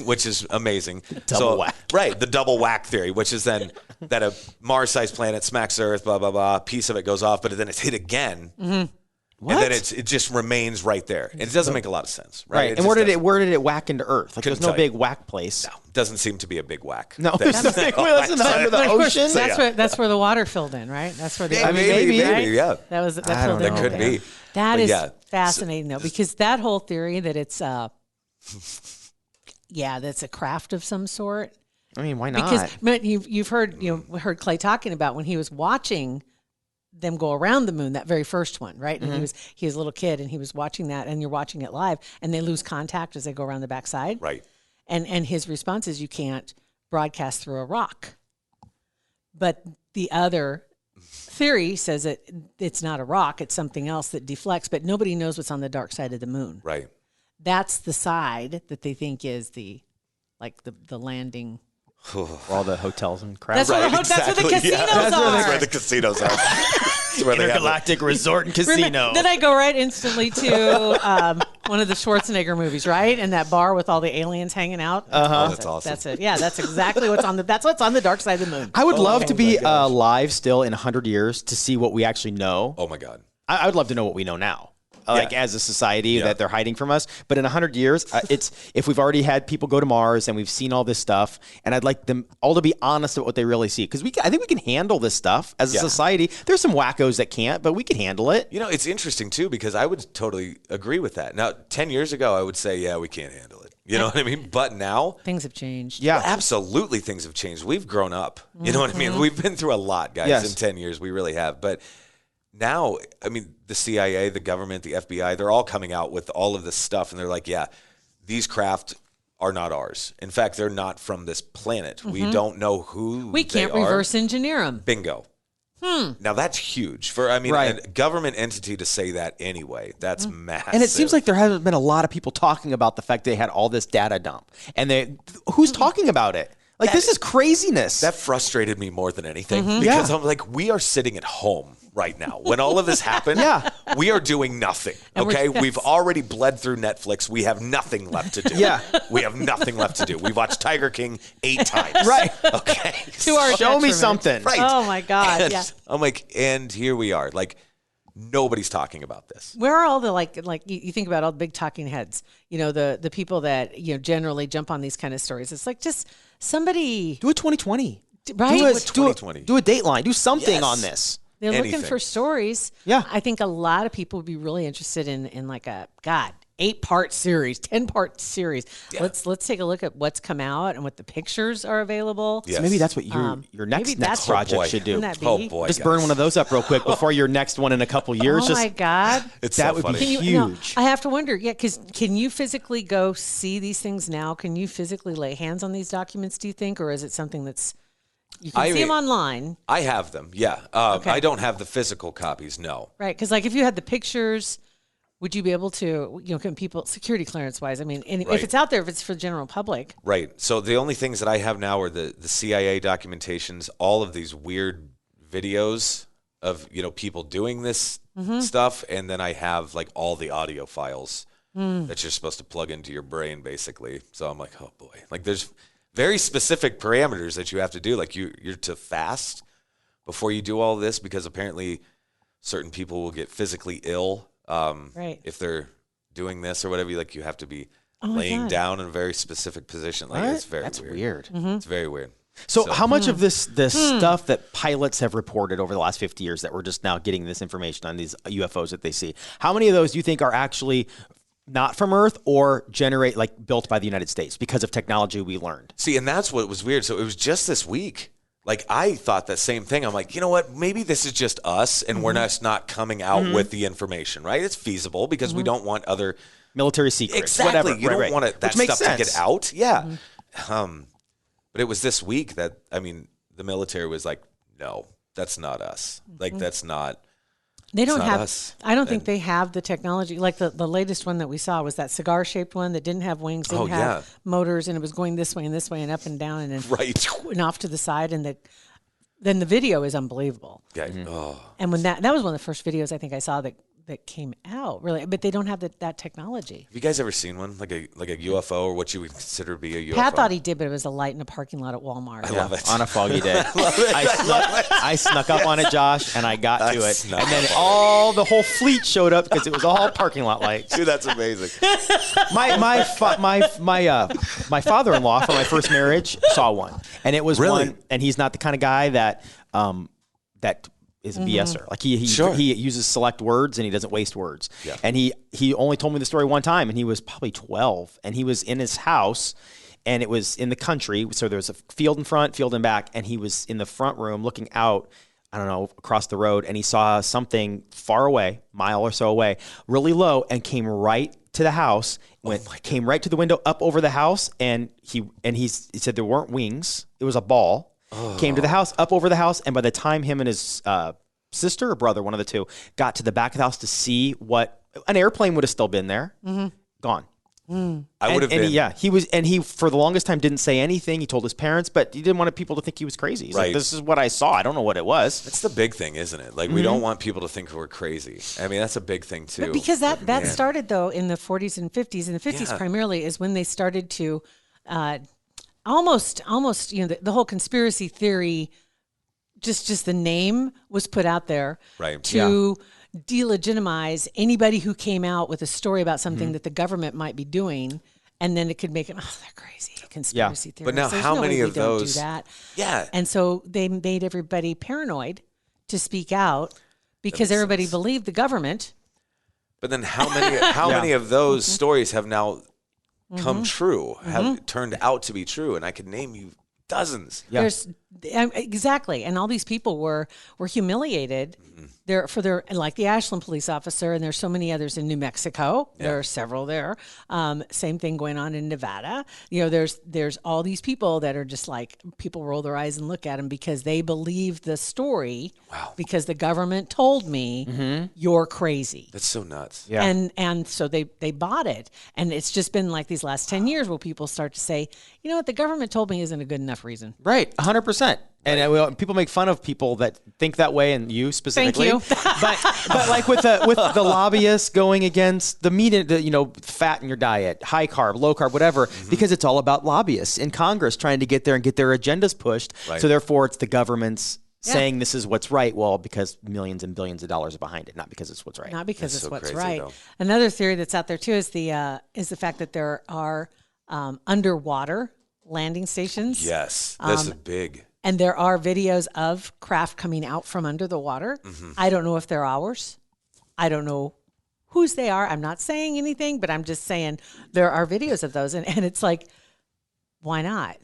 [SPEAKER 5] which is amazing.
[SPEAKER 3] Double whack.
[SPEAKER 5] Right, the double whack theory, which is then that a Mars-sized planet smacks Earth, blah blah blah, piece of it goes off, but then it's hit again. Mm-hmm.
[SPEAKER 3] What?
[SPEAKER 5] And then it just remains right there. And it doesn't make a lot of sense, right?
[SPEAKER 3] Right. And where did it whack into Earth? Like,
[SPEAKER 5] Couldn't
[SPEAKER 3] there's no
[SPEAKER 5] tell you.
[SPEAKER 3] big whack place.
[SPEAKER 5] No, doesn't seem to be a big whack.
[SPEAKER 3] No, there's no big whack. That's under the ocean.
[SPEAKER 4] That's where the water filled in, right? That's where the
[SPEAKER 5] Yeah, maybe,
[SPEAKER 4] right?
[SPEAKER 5] yeah.
[SPEAKER 4] That's
[SPEAKER 3] I don't
[SPEAKER 4] filled
[SPEAKER 3] know.
[SPEAKER 4] in.
[SPEAKER 5] That could be.
[SPEAKER 4] That
[SPEAKER 5] But
[SPEAKER 4] is
[SPEAKER 5] yeah.
[SPEAKER 4] fascinating though, because that whole theory that it's that's a craft of some sort.
[SPEAKER 3] I mean, why not?
[SPEAKER 4] Because you've heard Clay talking about when he was watching them go around the moon, that very first one, right? And he was a little kid and he was watching that, and you're watching it live, and they lose contact as they go around the backside.
[SPEAKER 5] Right.
[SPEAKER 4] And his response is, you can't broadcast through a rock. But the other theory says that it's not a rock, it's something else that deflects, but nobody knows what's on the dark side of the moon.
[SPEAKER 5] Right.
[SPEAKER 4] That's the side that they think is the landing.
[SPEAKER 3] All the hotels and crap.
[SPEAKER 4] That's where the casinos are.
[SPEAKER 5] That's where the casinos are. That's where they have it.
[SPEAKER 3] Intergalactic Resort and Casino.
[SPEAKER 4] Then I go right instantly to one of the Schwarzenegger movies, right? And that bar with all the aliens hanging out.
[SPEAKER 5] Oh, that's awesome.
[SPEAKER 4] That's it. Yeah, that's exactly what's on the dark side of the moon.
[SPEAKER 3] I would love to be alive still in 100 years to see what we actually know.
[SPEAKER 5] Oh my God.
[SPEAKER 3] I would love to know what we know now. Like as a society that they're hiding from us. But in 100 years, it's if we've already had people go to Mars and we've seen all this stuff, and I'd like them all to be honest about what they really see. Because I think we can handle this stuff as a society. There's some wackos that can't, but we can handle it.
[SPEAKER 5] You know, it's interesting too, because I would totally agree with that. Now, 10 years ago, I would say, yeah, we can't handle it. You know what I mean? But now,
[SPEAKER 4] things have changed.
[SPEAKER 3] Yeah.
[SPEAKER 5] Absolutely, things have changed. We've grown up. You know what I mean? We've been through a lot, guys, in 10 years. We really have. But now, I mean, the CIA, the government, the FBI, they're all coming out with all of this stuff, and they're like, yeah, these craft are not ours. In fact, they're not from this planet. We don't know who
[SPEAKER 4] We can't reverse engineer them.
[SPEAKER 5] Bingo. Now, that's huge. For a government entity to say that anyway, that's massive.
[SPEAKER 3] And it seems like there hasn't been a lot of people talking about the fact they had all this data dump. And who's talking about it? Like, this is craziness.
[SPEAKER 5] That frustrated me more than anything because I'm like, we are sitting at home right now. When all of this happened, we are doing nothing. Okay? We've already bled through Netflix. We have nothing left to do. We have nothing left to do. We watched Tiger King 8 times.
[SPEAKER 3] Right.
[SPEAKER 5] Okay.
[SPEAKER 3] Show me something.
[SPEAKER 5] Right.
[SPEAKER 4] Oh, my God.
[SPEAKER 5] And I'm like, and here we are. Like, nobody's talking about this.
[SPEAKER 4] Where are all the like you think about all the big talking heads, the people that generally jump on these kind of stories. It's like, just somebody
[SPEAKER 3] Do a 2020.
[SPEAKER 4] right.
[SPEAKER 5] Do a 2020.
[SPEAKER 3] Do a Dateline. Do something on this.
[SPEAKER 4] They're
[SPEAKER 5] anything.
[SPEAKER 4] looking for stories.
[SPEAKER 3] Yeah.
[SPEAKER 4] I think a lot of people would be really interested in like a 8-part series, 10-part series.
[SPEAKER 5] Yeah.
[SPEAKER 4] Let's take a look at what's come out and what the pictures are available.
[SPEAKER 5] Yes.
[SPEAKER 3] So maybe that's what your next project should do.
[SPEAKER 4] Wouldn't that be?
[SPEAKER 5] Oh, boy.
[SPEAKER 3] Just
[SPEAKER 5] guys.
[SPEAKER 3] burn one of those up real quick before your next one in a couple years.
[SPEAKER 4] Oh my God.
[SPEAKER 5] It's
[SPEAKER 3] that
[SPEAKER 5] so
[SPEAKER 3] would
[SPEAKER 5] funny.
[SPEAKER 3] be
[SPEAKER 4] Now,
[SPEAKER 3] huge.
[SPEAKER 4] I have to wonder, because can you physically go see these things now? Can you physically lay hands on these documents, do you think? Or is it something that's, you can see them online?
[SPEAKER 5] I have them, yeah. I don't have the physical copies, no.
[SPEAKER 4] Right, because like if you had the pictures, would you be able to, can people, security clearance wise, I mean, and if it's out there, if it's for the general public.
[SPEAKER 5] Right. So the only things that I have now are the CIA documentations, all of these weird videos of, people doing this stuff. And then I have like all the audio files that you're supposed to plug into your brain, basically. So I'm like, oh boy. Like there's very specific parameters that you have to do. Like you're to fast before you do all this, because apparently certain people will get physically ill if they're doing this or whatever. Like you have to be laying down in a very specific position. Like it's very
[SPEAKER 3] That's
[SPEAKER 5] weird.
[SPEAKER 3] weird.
[SPEAKER 5] It's very weird.
[SPEAKER 3] So how much of this stuff that pilots have reported over the last 50 years that we're just now getting this information on these UFOs that they see, how many of those do you think are actually not from Earth or built by the United States because of technology we learned?
[SPEAKER 5] See, and that's what was weird. So it was just this week. Like, I thought the same thing. I'm like, you know what? Maybe this is just us and we're just not coming out with the information, right? It's feasible because we don't want other
[SPEAKER 3] military secrets.
[SPEAKER 5] Exactly.
[SPEAKER 3] Whatever.
[SPEAKER 5] You don't want that stuff to get out. Yeah.
[SPEAKER 4] Mm-hmm.
[SPEAKER 5] But it was this week that, the military was like, no, that's not us. Like, that's not.
[SPEAKER 4] They don't have.
[SPEAKER 5] Us.
[SPEAKER 4] I don't think they have the technology. Like the latest one that we saw was that cigar shaped one that didn't have wings, didn't have motors, and it was going this way and this way and up and down and then and off to the side. And then the video is unbelievable.
[SPEAKER 5] Yeah.
[SPEAKER 4] And when that was one of the first videos I think I saw that came out, really, but they don't have that technology.
[SPEAKER 5] Have you guys ever seen one like a UFO or what you would consider to be a UFO?
[SPEAKER 4] Pat thought he did, but it was a light in a parking lot at Walmart.
[SPEAKER 5] I love it.
[SPEAKER 3] On a foggy day. I snuck up on it, Josh, and I got to it. And then the whole fleet showed up because it was all parking lot lights.
[SPEAKER 5] Dude, that's amazing.
[SPEAKER 3] My father-in-law from my first marriage saw one, and it was one, and he's not the kind of guy that is a BSer. Like he uses select words and he doesn't waste words. Yeah. And he only told me the story one time, and he was probably 12, and he was in his house, and it was in the country. So there was a field in front, field in back, and he was in the front room looking out, I don't know, across the road, and he saw something far away, mile or so away, really low, and came right to the house, came right to the window, up over the house, and he said there weren't wings. It was a ball. Came to the house, up over the house, and by the time him and his sister or brother, one of the two, got to the back of the house to see what an airplane would have still been there, gone.
[SPEAKER 5] I would have been.
[SPEAKER 3] He for the longest time didn't say anything. He told his parents, but he didn't want people to think he was crazy. He's like, this is what I saw. I don't know what it was.
[SPEAKER 5] That's the big thing, isn't it? Like, we don't want people to think we're crazy. That's a big thing too.
[SPEAKER 4] But because that started though in the 40s and 50s. In the 50s primarily is when they started to almost the whole conspiracy theory, just the name was put out there to delegitimize anybody who came out with a story about something that the government might be doing, and then it could make them, they're crazy conspiracy theories.
[SPEAKER 5] But now,
[SPEAKER 4] There's
[SPEAKER 5] how
[SPEAKER 4] no
[SPEAKER 5] many
[SPEAKER 4] way
[SPEAKER 5] of
[SPEAKER 4] we don't
[SPEAKER 5] those?
[SPEAKER 4] do that.
[SPEAKER 5] Yeah,
[SPEAKER 4] and so they made everybody paranoid to speak out because everybody believed the government.
[SPEAKER 5] But then, how many of those stories have now come true, have turned out to be true? And I could name you dozens.
[SPEAKER 3] Yeah.
[SPEAKER 4] There's exactly, and all these people were humiliated. For their, like the Ashland police officer, and there's so many others in New Mexico. There are several there. Same thing going on in Nevada. There's all these people that are just like, people roll their eyes and look at them because they believe the story. Wow. Because the government told me you're crazy.
[SPEAKER 5] That's so nuts.
[SPEAKER 4] Yeah. And so they bought it, and it's just been like these last 10 years where people start to say, you know what, the government told me isn't a good enough reason.
[SPEAKER 3] Right, 100%. And people make fun of people that think that way, and you specifically.
[SPEAKER 4] Thank you.
[SPEAKER 3] but like with the lobbyists going against the meat, fat in your diet, high carb, low carb, whatever, because it's all about lobbyists in Congress trying to get there and get their agendas pushed. Right. So therefore, it's the government's saying this is what's right. Well, because millions and billions of dollars are behind it, not because it's what's right.
[SPEAKER 4] Not because it's
[SPEAKER 5] so
[SPEAKER 4] what's
[SPEAKER 5] crazy,
[SPEAKER 4] right.
[SPEAKER 5] though.
[SPEAKER 4] Another theory that's out there too is the fact that there are underwater landing stations.
[SPEAKER 5] Yes, this is big.
[SPEAKER 4] And there are videos of craft coming out from under the water. I don't know if they're ours. I don't know whose they are. I'm not saying anything, but I'm just saying there are videos of those. And it's like, why not?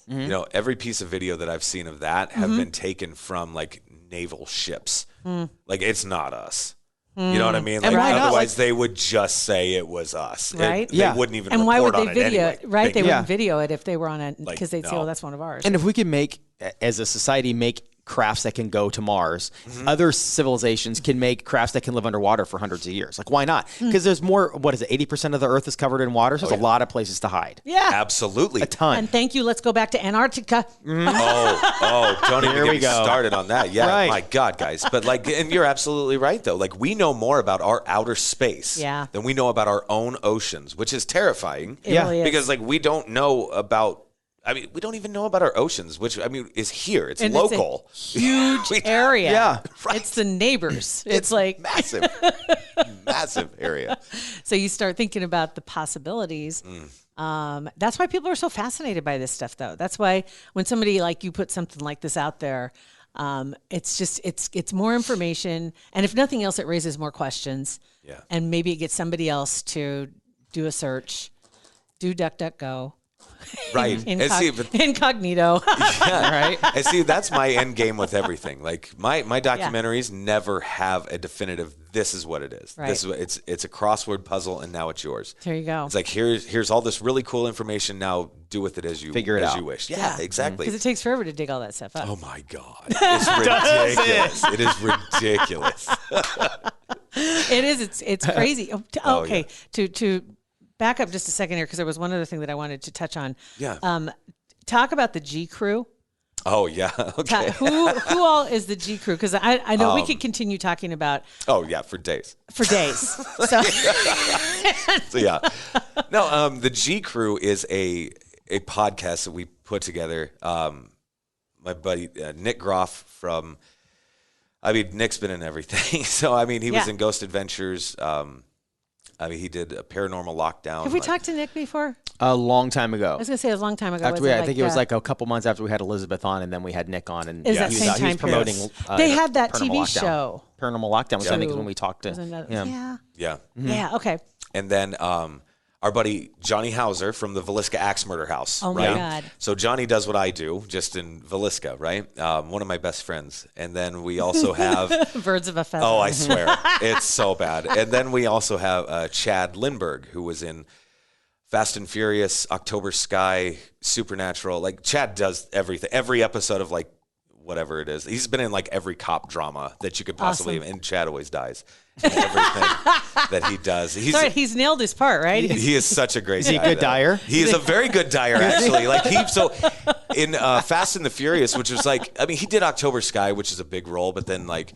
[SPEAKER 5] Every piece of video that I've seen of that have been taken from like naval ships. Like, it's not us. You know what I mean? Like, otherwise they would just say it was us.
[SPEAKER 4] Right?
[SPEAKER 5] They wouldn't even
[SPEAKER 4] and
[SPEAKER 5] report
[SPEAKER 4] why would they
[SPEAKER 5] on
[SPEAKER 4] video
[SPEAKER 5] it anyway.
[SPEAKER 4] Right? They wouldn't video it if they were on it because they'd say,
[SPEAKER 5] no.
[SPEAKER 4] "Oh, that's one of ours."
[SPEAKER 3] And if we can make, as a society, make crafts that can go to Mars, other civilizations can make crafts that can live underwater for hundreds of years. Like, why not? Because there's more, 80% of the Earth is covered in water, so there's a lot of places to hide.
[SPEAKER 4] Yeah.
[SPEAKER 5] Absolutely.
[SPEAKER 3] A ton.
[SPEAKER 4] And thank you. Let's go back to Antarctica.
[SPEAKER 5] Don't even get me started on that. Yeah,
[SPEAKER 3] right.
[SPEAKER 5] My God, guys. But and you're absolutely right, though. Like, we know more about our outer space than we know about our own oceans, which is terrifying.
[SPEAKER 4] It really is.
[SPEAKER 5] Because, we don't know about... we don't even know about our oceans, which, is here. It's local.
[SPEAKER 4] It's a huge area.
[SPEAKER 3] Yeah.
[SPEAKER 5] Right.
[SPEAKER 4] It's the neighbors. It's like
[SPEAKER 5] massive, massive area.
[SPEAKER 4] So you start thinking about the possibilities That's why people are so fascinated by this stuff, though. That's why when somebody like you put something like this out there, it's more information, and if nothing else, it raises more questions.
[SPEAKER 5] Yeah.
[SPEAKER 4] And maybe it gets somebody else to do a search, do DuckDuckGo.
[SPEAKER 5] Right.
[SPEAKER 4] Incognito.
[SPEAKER 5] Yeah. Right. And see, that's my end game with everything. Like my documentaries never have a definitive, this is what it is.
[SPEAKER 4] Right.
[SPEAKER 5] This is it's a crossword puzzle and now it's yours.
[SPEAKER 4] There you go.
[SPEAKER 5] It's like here's all this really cool information. Now do with it as you
[SPEAKER 3] figure it out.
[SPEAKER 5] you wish. Yeah, exactly.
[SPEAKER 4] Because it takes forever to dig all that stuff up.
[SPEAKER 5] Oh my God. It's ridiculous. It is ridiculous.
[SPEAKER 4] It is. It's crazy. Okay.
[SPEAKER 5] Yeah.
[SPEAKER 4] To back up just a second here, because there was one other thing that I wanted to touch on.
[SPEAKER 5] Yeah.
[SPEAKER 4] Talk about the G Crew.
[SPEAKER 5] Oh yeah. Okay.
[SPEAKER 4] Who all is the G Crew? Because I know we could continue talking about.
[SPEAKER 5] Oh yeah, for days.
[SPEAKER 4] For days. So,
[SPEAKER 5] so yeah. No. The G Crew is a podcast that we put together. My buddy Nick Groff Nick's been in everything. So he was in Ghost Adventures. He did a Paranormal Lockdown.
[SPEAKER 4] Have we talked to Nick before?
[SPEAKER 3] A long time ago.
[SPEAKER 4] I was going to say a long time ago.
[SPEAKER 3] I think it was like a couple months after we had Elizabeth on, and then we had Nick on. And
[SPEAKER 4] is that same time
[SPEAKER 3] he was promoting.
[SPEAKER 4] They had that
[SPEAKER 3] Paranormal
[SPEAKER 4] TV
[SPEAKER 3] Lockdown.
[SPEAKER 4] show.
[SPEAKER 3] Paranormal Lockdown, which I think is when we talked to him.
[SPEAKER 5] Yeah.
[SPEAKER 4] Mm-hmm. Yeah. Okay.
[SPEAKER 5] And then our buddy Johnny Hauser from the Villisca Axe Murder House.
[SPEAKER 4] Oh
[SPEAKER 5] right?
[SPEAKER 4] my God.
[SPEAKER 5] So Johnny does what I do, just in Villisca, right? One of my best friends. And then we also have
[SPEAKER 4] Birds of a Feather.
[SPEAKER 5] Oh, I swear. It's so bad. And then we also have Chad Lindbergh, who was in Fast and Furious, October Sky, Supernatural. Like Chad does everything. Every episode of like whatever it is. He's been in like every cop drama that you could possibly, and Chad always dies. Everything that he does.
[SPEAKER 4] He's nailed his part, right?
[SPEAKER 5] He is such a great guy.
[SPEAKER 3] Is he a good dyer?
[SPEAKER 5] He is a very good dyer, actually. In Fast and the Furious, which was he did October Sky, which is a big role, but then like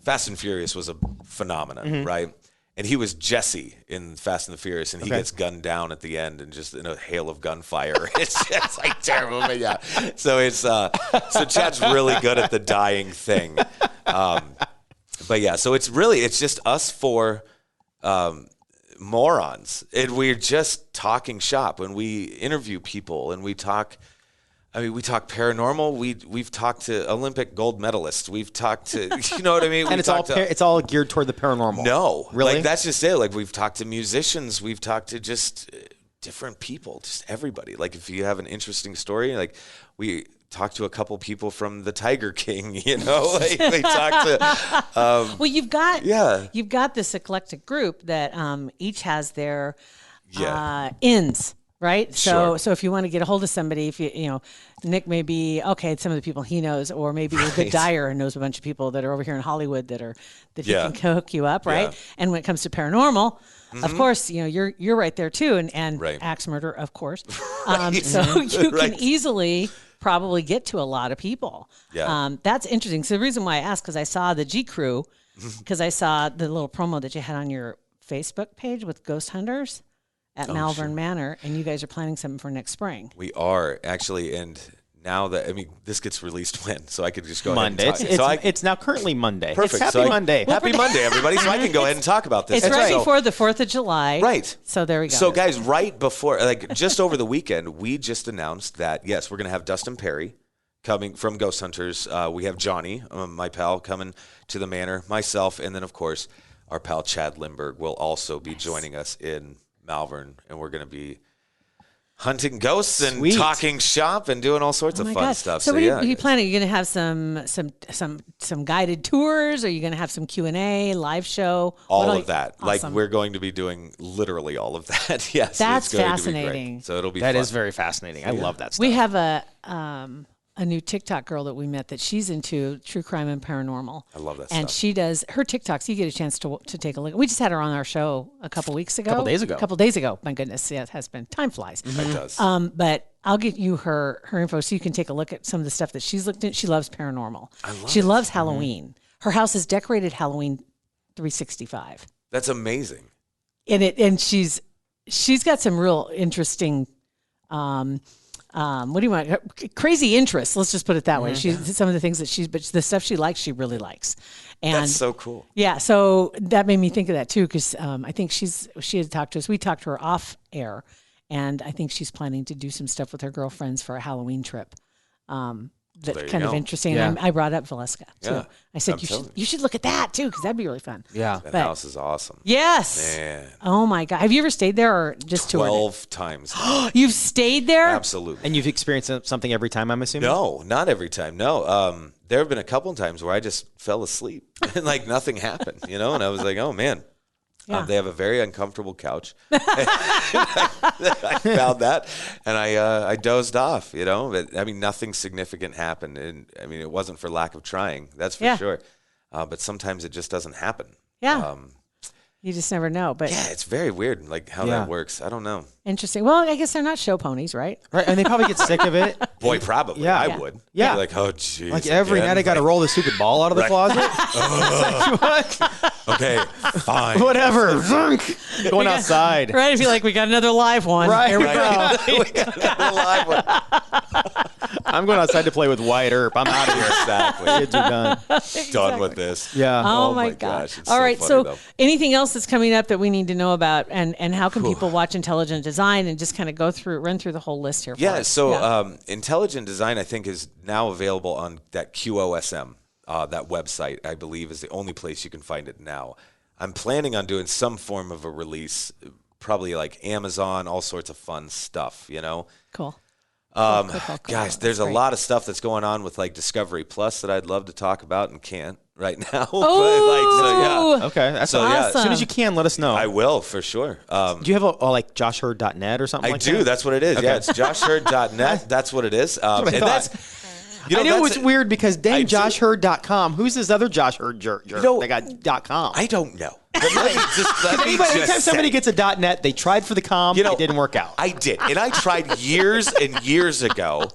[SPEAKER 5] Fast and Furious was a phenomenon, right? And he was Jesse in Fast and the Furious, and he gets gunned down at the end, and just in a hail of gunfire. It's like terrible, but yeah. So so Chad's really good at the dying thing. But yeah, so it's just us four morons, and we're just talking shop when we interview people, and we talk. We talk paranormal. We've talked to Olympic gold medalists. We've talked to, you know what I mean?
[SPEAKER 3] And it's all geared toward the paranormal.
[SPEAKER 5] No,
[SPEAKER 3] really.
[SPEAKER 5] Like, that's just it. Like we've talked to musicians. We've talked to just different people, just everybody. Like if you have an interesting story, like we talked to a couple people from the Tiger King. You know, like they talked to.
[SPEAKER 4] Well, you've got this eclectic group that each has their ends. Right. So if you want to get a hold of somebody, if Nick may be some of the people he knows, or maybe you're a good dyer and knows a bunch of people that are over here in Hollywood that he can hook you up. Right. Yeah. And when it comes to paranormal, of course, you're right there too. And axe murder, of course. So you can easily probably get to a lot of people. Yeah. That's interesting. So the reason why I asked, because I saw the G Crew, because I saw the little promo that you had on your Facebook page with ghost hunters at Malvern Manor, and you guys are planning something for next spring.
[SPEAKER 5] We are, actually, and now that, this gets released when? So I could just go
[SPEAKER 3] Monday.
[SPEAKER 5] ahead and talk.
[SPEAKER 3] It's now currently Monday.
[SPEAKER 5] Perfect.
[SPEAKER 3] It's Happy Monday.
[SPEAKER 5] Happy Monday, everybody, so I can go ahead and talk about this.
[SPEAKER 4] It's right before the 4th of July.
[SPEAKER 5] Right.
[SPEAKER 4] So there we go.
[SPEAKER 5] So guys, right before, just over the weekend, we just announced that, yes, we're going to have Dustin Perry coming from Ghost Hunters. We have Johnny, my pal, coming to the manor, myself, and then, of course, our pal Chad Lindbergh will also be joining us in Malvern, and we're going to be hunting ghosts and talking shop and doing all sorts of fun stuff.
[SPEAKER 4] So what are you planning? Are you going to have some guided tours? Are you going to have some Q&A, live show?
[SPEAKER 5] All of that.
[SPEAKER 4] Awesome.
[SPEAKER 5] Like we're going to be doing literally all of that. Yes.
[SPEAKER 4] That's
[SPEAKER 5] it's going
[SPEAKER 4] fascinating.
[SPEAKER 5] To be great. So it'll be
[SPEAKER 3] That
[SPEAKER 5] fun.
[SPEAKER 3] is very fascinating. I love that stuff.
[SPEAKER 4] We have a new TikTok girl that we met that she's into true crime and paranormal.
[SPEAKER 5] I love that
[SPEAKER 4] and
[SPEAKER 5] stuff.
[SPEAKER 4] she does her TikToks. You get a chance to take a look. We just had her on our show a couple weeks ago.
[SPEAKER 3] Couple days ago.
[SPEAKER 4] My goodness. Yeah, it has been. Time flies.
[SPEAKER 5] It does.
[SPEAKER 4] But I'll get you her info so you can take a look at some of the stuff that she's looked at. She loves paranormal. She loves Halloween. Her house is decorated Halloween 365.
[SPEAKER 5] That's amazing.
[SPEAKER 4] And she's got some real interesting what do you want? Crazy interests. Let's just put it that way. She's some of the things that but the stuff she likes, she really likes. And
[SPEAKER 5] that's so cool.
[SPEAKER 4] Yeah. So that made me think of that too, because I think she had talked to us. We talked to her off air, And I think she's planning to do some stuff with her girlfriends for a Halloween trip. That's
[SPEAKER 5] There you
[SPEAKER 4] kind of
[SPEAKER 5] go.
[SPEAKER 4] interesting.
[SPEAKER 3] Yeah.
[SPEAKER 4] And I brought up Valeska too.
[SPEAKER 5] Yeah,
[SPEAKER 4] I said
[SPEAKER 5] I'm
[SPEAKER 4] you
[SPEAKER 5] telling
[SPEAKER 4] should look at that too, because that'd be really fun.
[SPEAKER 3] Yeah.
[SPEAKER 5] That
[SPEAKER 4] But-
[SPEAKER 5] house is awesome.
[SPEAKER 4] Yes.
[SPEAKER 5] Man.
[SPEAKER 4] Oh my God. Have you ever stayed there or just toured
[SPEAKER 5] 12 times.
[SPEAKER 4] it? You've stayed there?
[SPEAKER 5] Absolutely.
[SPEAKER 3] And you've experienced something every time, I'm assuming?
[SPEAKER 5] No, not every time. No. There have been a couple of times where I just fell asleep and like nothing happened, you know? And I was like, oh man.
[SPEAKER 4] Yeah.
[SPEAKER 5] They have a very uncomfortable couch. I found that, and I dozed off. You know, but I mean, nothing significant happened, and I mean, it wasn't for lack of trying. That's for sure. But sometimes it just doesn't happen.
[SPEAKER 4] Yeah. You just never know. But
[SPEAKER 5] Yeah, it's very weird, like how that works. I don't know.
[SPEAKER 4] interesting. Well, I guess they're not show ponies, right?
[SPEAKER 3] Right. And they probably get sick of it.
[SPEAKER 5] Boy, probably.
[SPEAKER 3] Yeah.
[SPEAKER 5] I
[SPEAKER 3] Yeah.
[SPEAKER 5] would.
[SPEAKER 3] Yeah.
[SPEAKER 5] Be like, oh, geez.
[SPEAKER 3] Like every
[SPEAKER 5] again?
[SPEAKER 3] night I got to roll the stupid ball out of the closet.
[SPEAKER 5] Okay, fine.
[SPEAKER 3] Whatever. Zunk. Going outside.
[SPEAKER 4] Right? I feel like we got another live one.
[SPEAKER 3] Right.
[SPEAKER 4] Here we go.
[SPEAKER 5] We got another live one.
[SPEAKER 3] I'm going outside to play with Wyatt Earp. I'm out of here.
[SPEAKER 5] Exactly.
[SPEAKER 3] Kids are done.
[SPEAKER 5] Done with this.
[SPEAKER 3] Yeah.
[SPEAKER 4] Oh,
[SPEAKER 5] my
[SPEAKER 4] my
[SPEAKER 5] gosh,
[SPEAKER 4] gosh.
[SPEAKER 5] it's
[SPEAKER 4] All
[SPEAKER 5] so
[SPEAKER 4] right.
[SPEAKER 5] funny,
[SPEAKER 4] So
[SPEAKER 5] though.
[SPEAKER 4] anything else that's coming up that we need to know about, and how can people watch Intelligent Design and just kind of run through the whole list here for
[SPEAKER 5] Yeah,
[SPEAKER 4] us?
[SPEAKER 5] so Intelligent Design, I think, is now available on that QOSM, that website, I believe, is the only place you can find it now. I'm planning on doing some form of a release, probably like Amazon, all sorts of fun stuff, you know?
[SPEAKER 4] Cool.
[SPEAKER 5] Guys,
[SPEAKER 4] That's
[SPEAKER 5] there's a
[SPEAKER 4] great.
[SPEAKER 5] lot of stuff that's going on with like Discovery Plus that I'd love to talk about and can't right now.
[SPEAKER 4] Oh,
[SPEAKER 3] Okay. That's
[SPEAKER 5] So, yeah.
[SPEAKER 3] As soon as you can, let us know.
[SPEAKER 5] I will, for sure.
[SPEAKER 3] Do you have a like joshhurd.net or something
[SPEAKER 5] I
[SPEAKER 3] like
[SPEAKER 5] do.
[SPEAKER 3] that?
[SPEAKER 5] That's what it is.
[SPEAKER 3] Okay.
[SPEAKER 5] Yeah, it's joshhurd.net. That's what it is.
[SPEAKER 3] what I
[SPEAKER 5] And
[SPEAKER 3] thought.
[SPEAKER 5] that's, you know,
[SPEAKER 3] I know
[SPEAKER 5] that's
[SPEAKER 3] it's weird because dang
[SPEAKER 5] I do-
[SPEAKER 3] joshhurd.com. Who's this other Josh Hurd jerk?
[SPEAKER 5] know,
[SPEAKER 3] They got .com.
[SPEAKER 5] I don't know. But let me
[SPEAKER 3] Anytime
[SPEAKER 5] just
[SPEAKER 3] somebody
[SPEAKER 5] say,
[SPEAKER 3] gets a .net, they tried for the com.
[SPEAKER 5] You know,
[SPEAKER 3] it didn't work out.
[SPEAKER 5] I did. And I tried years and years ago.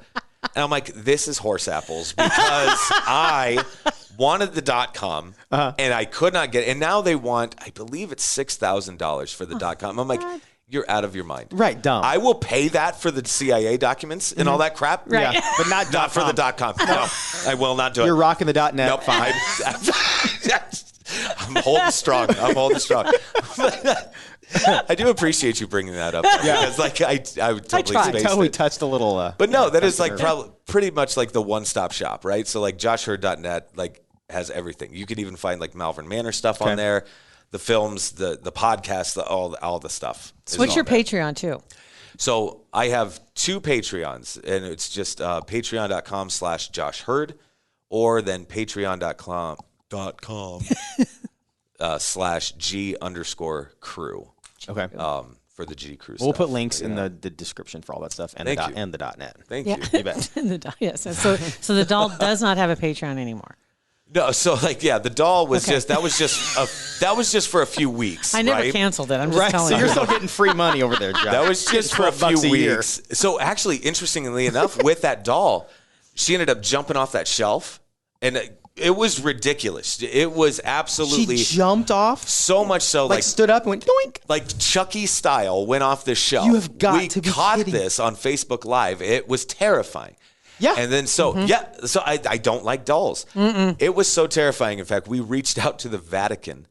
[SPEAKER 5] And I'm like, this is horse apples because I wanted the .com and I could not get it. And now they want, I believe it's $6,000 for the .com. I'm like, you're out of your mind.
[SPEAKER 3] Right, dumb.
[SPEAKER 5] I will pay that for the CIA documents and all that crap.
[SPEAKER 4] Right.
[SPEAKER 3] Yeah, but not
[SPEAKER 5] Not for
[SPEAKER 3] .com.
[SPEAKER 5] the .com. No, I will not do it.
[SPEAKER 3] You're rocking the .net.
[SPEAKER 5] Nope.
[SPEAKER 3] Fine.
[SPEAKER 5] I'm holding strong. I do appreciate you bringing that up. Because like I would totally
[SPEAKER 4] tried.
[SPEAKER 5] spaced
[SPEAKER 3] Totally
[SPEAKER 5] it.
[SPEAKER 3] touched a little.
[SPEAKER 5] But no, that is like pretty much like the one-stop shop, right? So like joshhurd.net like has everything. You can even find like Malvern Manor stuff on there, the films, the podcasts, all the stuff. is
[SPEAKER 4] What's
[SPEAKER 5] on
[SPEAKER 4] your
[SPEAKER 5] there.
[SPEAKER 4] Patreon too?
[SPEAKER 5] So I have 2 Patreons, and it's just patreon.com/joshhurd or then patreon.com /G_crew.
[SPEAKER 3] Okay.
[SPEAKER 5] For the G Crew
[SPEAKER 3] We'll
[SPEAKER 5] stuff.
[SPEAKER 3] put links in the description for all that stuff and
[SPEAKER 5] Thank
[SPEAKER 3] the
[SPEAKER 5] you.
[SPEAKER 3] and the .net.
[SPEAKER 5] Thank
[SPEAKER 4] Yeah.
[SPEAKER 5] you.
[SPEAKER 3] You bet.
[SPEAKER 4] Yes. So the doll does not have a Patreon anymore.
[SPEAKER 5] No, so like the doll was that was just for a few weeks.
[SPEAKER 4] I never
[SPEAKER 5] right?
[SPEAKER 4] canceled it. I'm just
[SPEAKER 3] Right.
[SPEAKER 4] telling
[SPEAKER 3] So
[SPEAKER 4] you.
[SPEAKER 3] you're still getting free money over there, Josh.
[SPEAKER 5] That was just for a
[SPEAKER 3] $12
[SPEAKER 5] few
[SPEAKER 3] year.
[SPEAKER 5] weeks. So actually, interestingly enough, with that doll, she ended up jumping off that shelf, and it was ridiculous. It was absolutely
[SPEAKER 3] She jumped off,
[SPEAKER 5] so much so
[SPEAKER 3] like stood up and went doink.
[SPEAKER 5] like Chucky style went off the shelf.
[SPEAKER 3] You have got
[SPEAKER 5] we
[SPEAKER 3] to be
[SPEAKER 5] caught
[SPEAKER 3] kidding.
[SPEAKER 5] this on Facebook Live. It was terrifying.
[SPEAKER 3] Yeah.
[SPEAKER 5] And then so I don't like dolls. It was so terrifying. In fact, we reached out to the Vatican.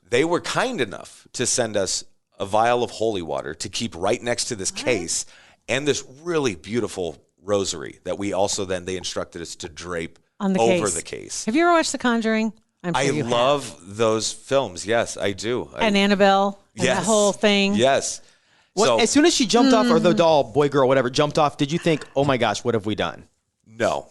[SPEAKER 5] They were kind enough to send us a vial of holy water to keep right next to this case and this really beautiful rosary that we also they instructed us to drape
[SPEAKER 4] On the
[SPEAKER 5] over
[SPEAKER 4] case.
[SPEAKER 5] the case.
[SPEAKER 4] Have you ever watched The Conjuring? I'm sure
[SPEAKER 5] I
[SPEAKER 4] you have.
[SPEAKER 5] love those films. Yes, I do.
[SPEAKER 4] And Annabelle and that whole thing.
[SPEAKER 5] Yes.
[SPEAKER 3] Well,
[SPEAKER 5] So
[SPEAKER 3] as soon as she jumped off, or the doll, boy, girl, whatever, jumped off, did you think, oh my gosh, what have we done?
[SPEAKER 5] no,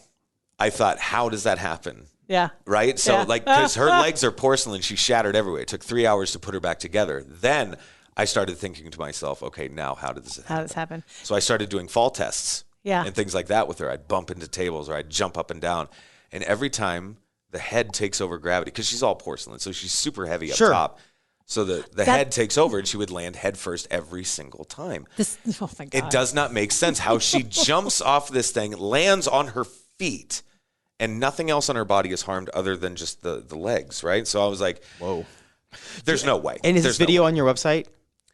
[SPEAKER 5] I thought, how does that happen?
[SPEAKER 4] Yeah.
[SPEAKER 5] Right? So
[SPEAKER 4] Yeah.
[SPEAKER 5] because her legs are porcelain, she shattered everywhere. It took 3 hours to put her back together. Then I started thinking to myself, okay, now how does this
[SPEAKER 4] How
[SPEAKER 5] happen?
[SPEAKER 4] does this happen?
[SPEAKER 5] So I started doing fall tests
[SPEAKER 4] Yeah.
[SPEAKER 5] and things like that with her. I'd bump into tables or I'd jump up and down. And every time the head takes over gravity, because she's all porcelain, so she's super heavy up
[SPEAKER 3] Sure.
[SPEAKER 5] top. So the head takes over and she would land head first every single time.
[SPEAKER 4] Oh my God.
[SPEAKER 5] It does not make sense how she jumps off this thing, lands on her feet, and nothing else on her body is harmed other than just the legs, right? So I was like,
[SPEAKER 3] Whoa.
[SPEAKER 5] there's no way.
[SPEAKER 3] And is
[SPEAKER 5] There's
[SPEAKER 3] this video
[SPEAKER 5] no way.
[SPEAKER 3] on your website?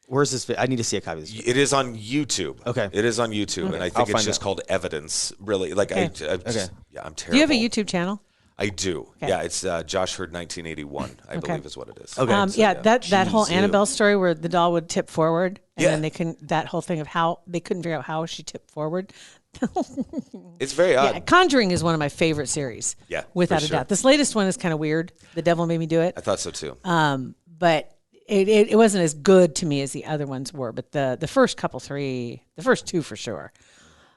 [SPEAKER 3] Where's this? I need to see a copy of this.
[SPEAKER 5] It is on YouTube.
[SPEAKER 3] Okay.
[SPEAKER 5] It is on YouTube, and I
[SPEAKER 3] I'll
[SPEAKER 5] think it's
[SPEAKER 3] find
[SPEAKER 5] just
[SPEAKER 3] it.
[SPEAKER 5] called Evidence, really. Like,
[SPEAKER 4] Okay.
[SPEAKER 5] I'm just, I'm terrible.
[SPEAKER 4] Do you have a YouTube channel?
[SPEAKER 5] I do.
[SPEAKER 4] Okay.
[SPEAKER 5] Yeah, it's Josh Hurd 1981, I believe is what it is.
[SPEAKER 3] Okay.
[SPEAKER 4] Yeah, that whole
[SPEAKER 3] Jeez,
[SPEAKER 4] Annabelle story where the doll would tip forward. And then they couldn't, that whole thing of how they couldn't figure out how she tipped forward.
[SPEAKER 5] It's very odd.
[SPEAKER 4] Yeah, Conjuring is one of my favorite series.
[SPEAKER 5] Yeah,
[SPEAKER 4] without
[SPEAKER 5] for
[SPEAKER 4] a
[SPEAKER 5] sure.
[SPEAKER 4] doubt. This latest one is kind of weird. The Devil Made Me Do It.
[SPEAKER 5] I thought so too.
[SPEAKER 4] But it wasn't as good to me as the other ones were. But the first the first two for sure.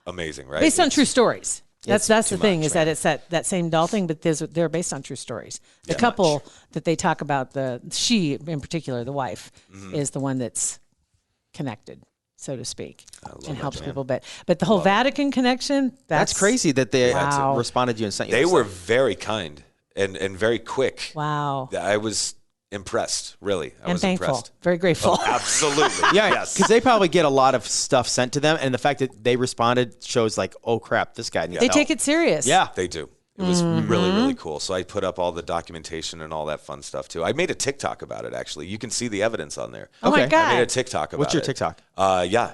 [SPEAKER 5] Amazing, right?
[SPEAKER 4] Based on true stories. That's the thing,
[SPEAKER 5] much,
[SPEAKER 4] is that it's that same doll thing, but they're based on true stories. The couple that they talk about, she in particular, the wife, is the one that's connected, so to speak, and helps people. But the whole Vatican connection,
[SPEAKER 3] That's crazy that they
[SPEAKER 4] Wow.
[SPEAKER 3] responded to you and sent you.
[SPEAKER 5] They
[SPEAKER 3] this
[SPEAKER 5] were
[SPEAKER 3] stuff.
[SPEAKER 5] very kind and very quick.
[SPEAKER 4] Wow.
[SPEAKER 5] I was impressed, really. I
[SPEAKER 4] And
[SPEAKER 5] was
[SPEAKER 4] thankful.
[SPEAKER 5] impressed.
[SPEAKER 4] Very grateful.
[SPEAKER 5] Absolutely.
[SPEAKER 3] Yeah,
[SPEAKER 5] Yes.
[SPEAKER 3] because they probably get a lot of stuff sent to them, and the fact that they responded shows like, oh crap, this guy needs
[SPEAKER 4] They
[SPEAKER 3] help.
[SPEAKER 4] take it serious.
[SPEAKER 3] Yeah,
[SPEAKER 5] They do. It was really, really cool. So I put up all the documentation and all that fun stuff too. I made a TikTok about it, actually. You can see the evidence on there.
[SPEAKER 4] Oh my
[SPEAKER 3] Okay.
[SPEAKER 4] God.
[SPEAKER 5] I made a TikTok about it.
[SPEAKER 3] What's your TikTok?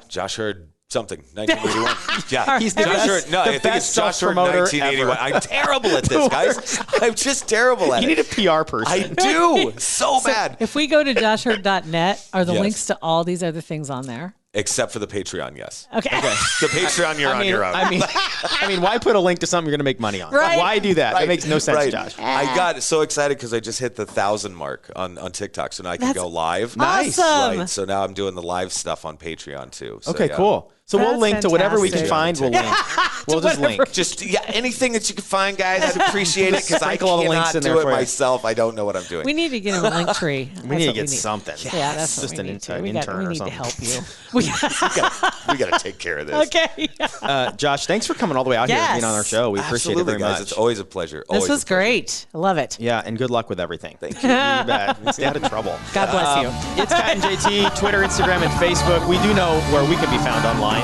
[SPEAKER 5] Josh Hurd something, 1981. Yeah.
[SPEAKER 3] He's the
[SPEAKER 5] Josh
[SPEAKER 3] best-
[SPEAKER 5] Hurd. No,
[SPEAKER 3] the
[SPEAKER 5] I think
[SPEAKER 3] best
[SPEAKER 5] it's Josh Hurd,
[SPEAKER 3] self-promoter
[SPEAKER 5] 1981.
[SPEAKER 3] ever.
[SPEAKER 5] I'm terrible at this, guys. I'm just terrible at
[SPEAKER 3] You
[SPEAKER 5] it.
[SPEAKER 3] need a PR person.
[SPEAKER 5] I do. So bad.
[SPEAKER 4] If we go to joshhurd.net, are the
[SPEAKER 5] Yes.
[SPEAKER 4] links to all these other things on there?
[SPEAKER 5] Except for the Patreon, yes.
[SPEAKER 4] Okay.
[SPEAKER 5] The Patreon, you're on your own.
[SPEAKER 3] I mean, why put a link to something you're going to make money on?
[SPEAKER 4] Right.
[SPEAKER 3] Why do that? That makes no sense,
[SPEAKER 5] Right.
[SPEAKER 3] Josh.
[SPEAKER 5] I got so excited because I just hit the 1,000 mark on TikTok, so now I can
[SPEAKER 4] That's
[SPEAKER 5] go live.
[SPEAKER 4] Nice. awesome.
[SPEAKER 5] Right. So now I'm doing the live stuff on Patreon too. So,
[SPEAKER 3] Okay,
[SPEAKER 5] yeah.
[SPEAKER 3] cool. So we'll
[SPEAKER 4] That's
[SPEAKER 3] link to whatever we can
[SPEAKER 4] fantastic.
[SPEAKER 3] find. We'll link. We'll just link.
[SPEAKER 5] Just anything that you can find, guys. I'd appreciate it because I
[SPEAKER 3] Sprinkle all the
[SPEAKER 5] cannot
[SPEAKER 3] links in there
[SPEAKER 5] do it
[SPEAKER 3] for you.
[SPEAKER 5] myself. I don't know what I'm doing.
[SPEAKER 4] We need to get him a link tree.
[SPEAKER 3] We need to get something.
[SPEAKER 4] Yeah, that's what
[SPEAKER 3] Just
[SPEAKER 4] we
[SPEAKER 3] an
[SPEAKER 4] need to.
[SPEAKER 3] intern
[SPEAKER 4] We
[SPEAKER 3] or
[SPEAKER 4] need to
[SPEAKER 3] something.
[SPEAKER 4] help you. We
[SPEAKER 5] we got to take care of this.
[SPEAKER 4] okay.
[SPEAKER 3] Josh, thanks for coming all the way out here and being on our
[SPEAKER 4] Yes.
[SPEAKER 3] show. We appreciate it
[SPEAKER 5] Absolutely,
[SPEAKER 3] very
[SPEAKER 5] guys.
[SPEAKER 3] much.
[SPEAKER 5] It's always a pleasure.
[SPEAKER 4] This
[SPEAKER 5] Always
[SPEAKER 4] was
[SPEAKER 5] a pleasure.
[SPEAKER 4] great. I love it.
[SPEAKER 3] Yeah, and good luck with everything.
[SPEAKER 5] Thank you.
[SPEAKER 3] You bet. Stay out of trouble.
[SPEAKER 4] God bless you.
[SPEAKER 3] It's Pat and JT, Twitter, Instagram, and Facebook. We do know where we can be found online.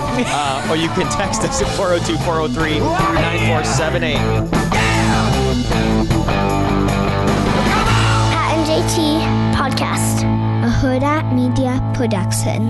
[SPEAKER 3] Or you can text us at 402-403-9478.
[SPEAKER 6] Pat and JT Podcast, a Hurrdat Media Production.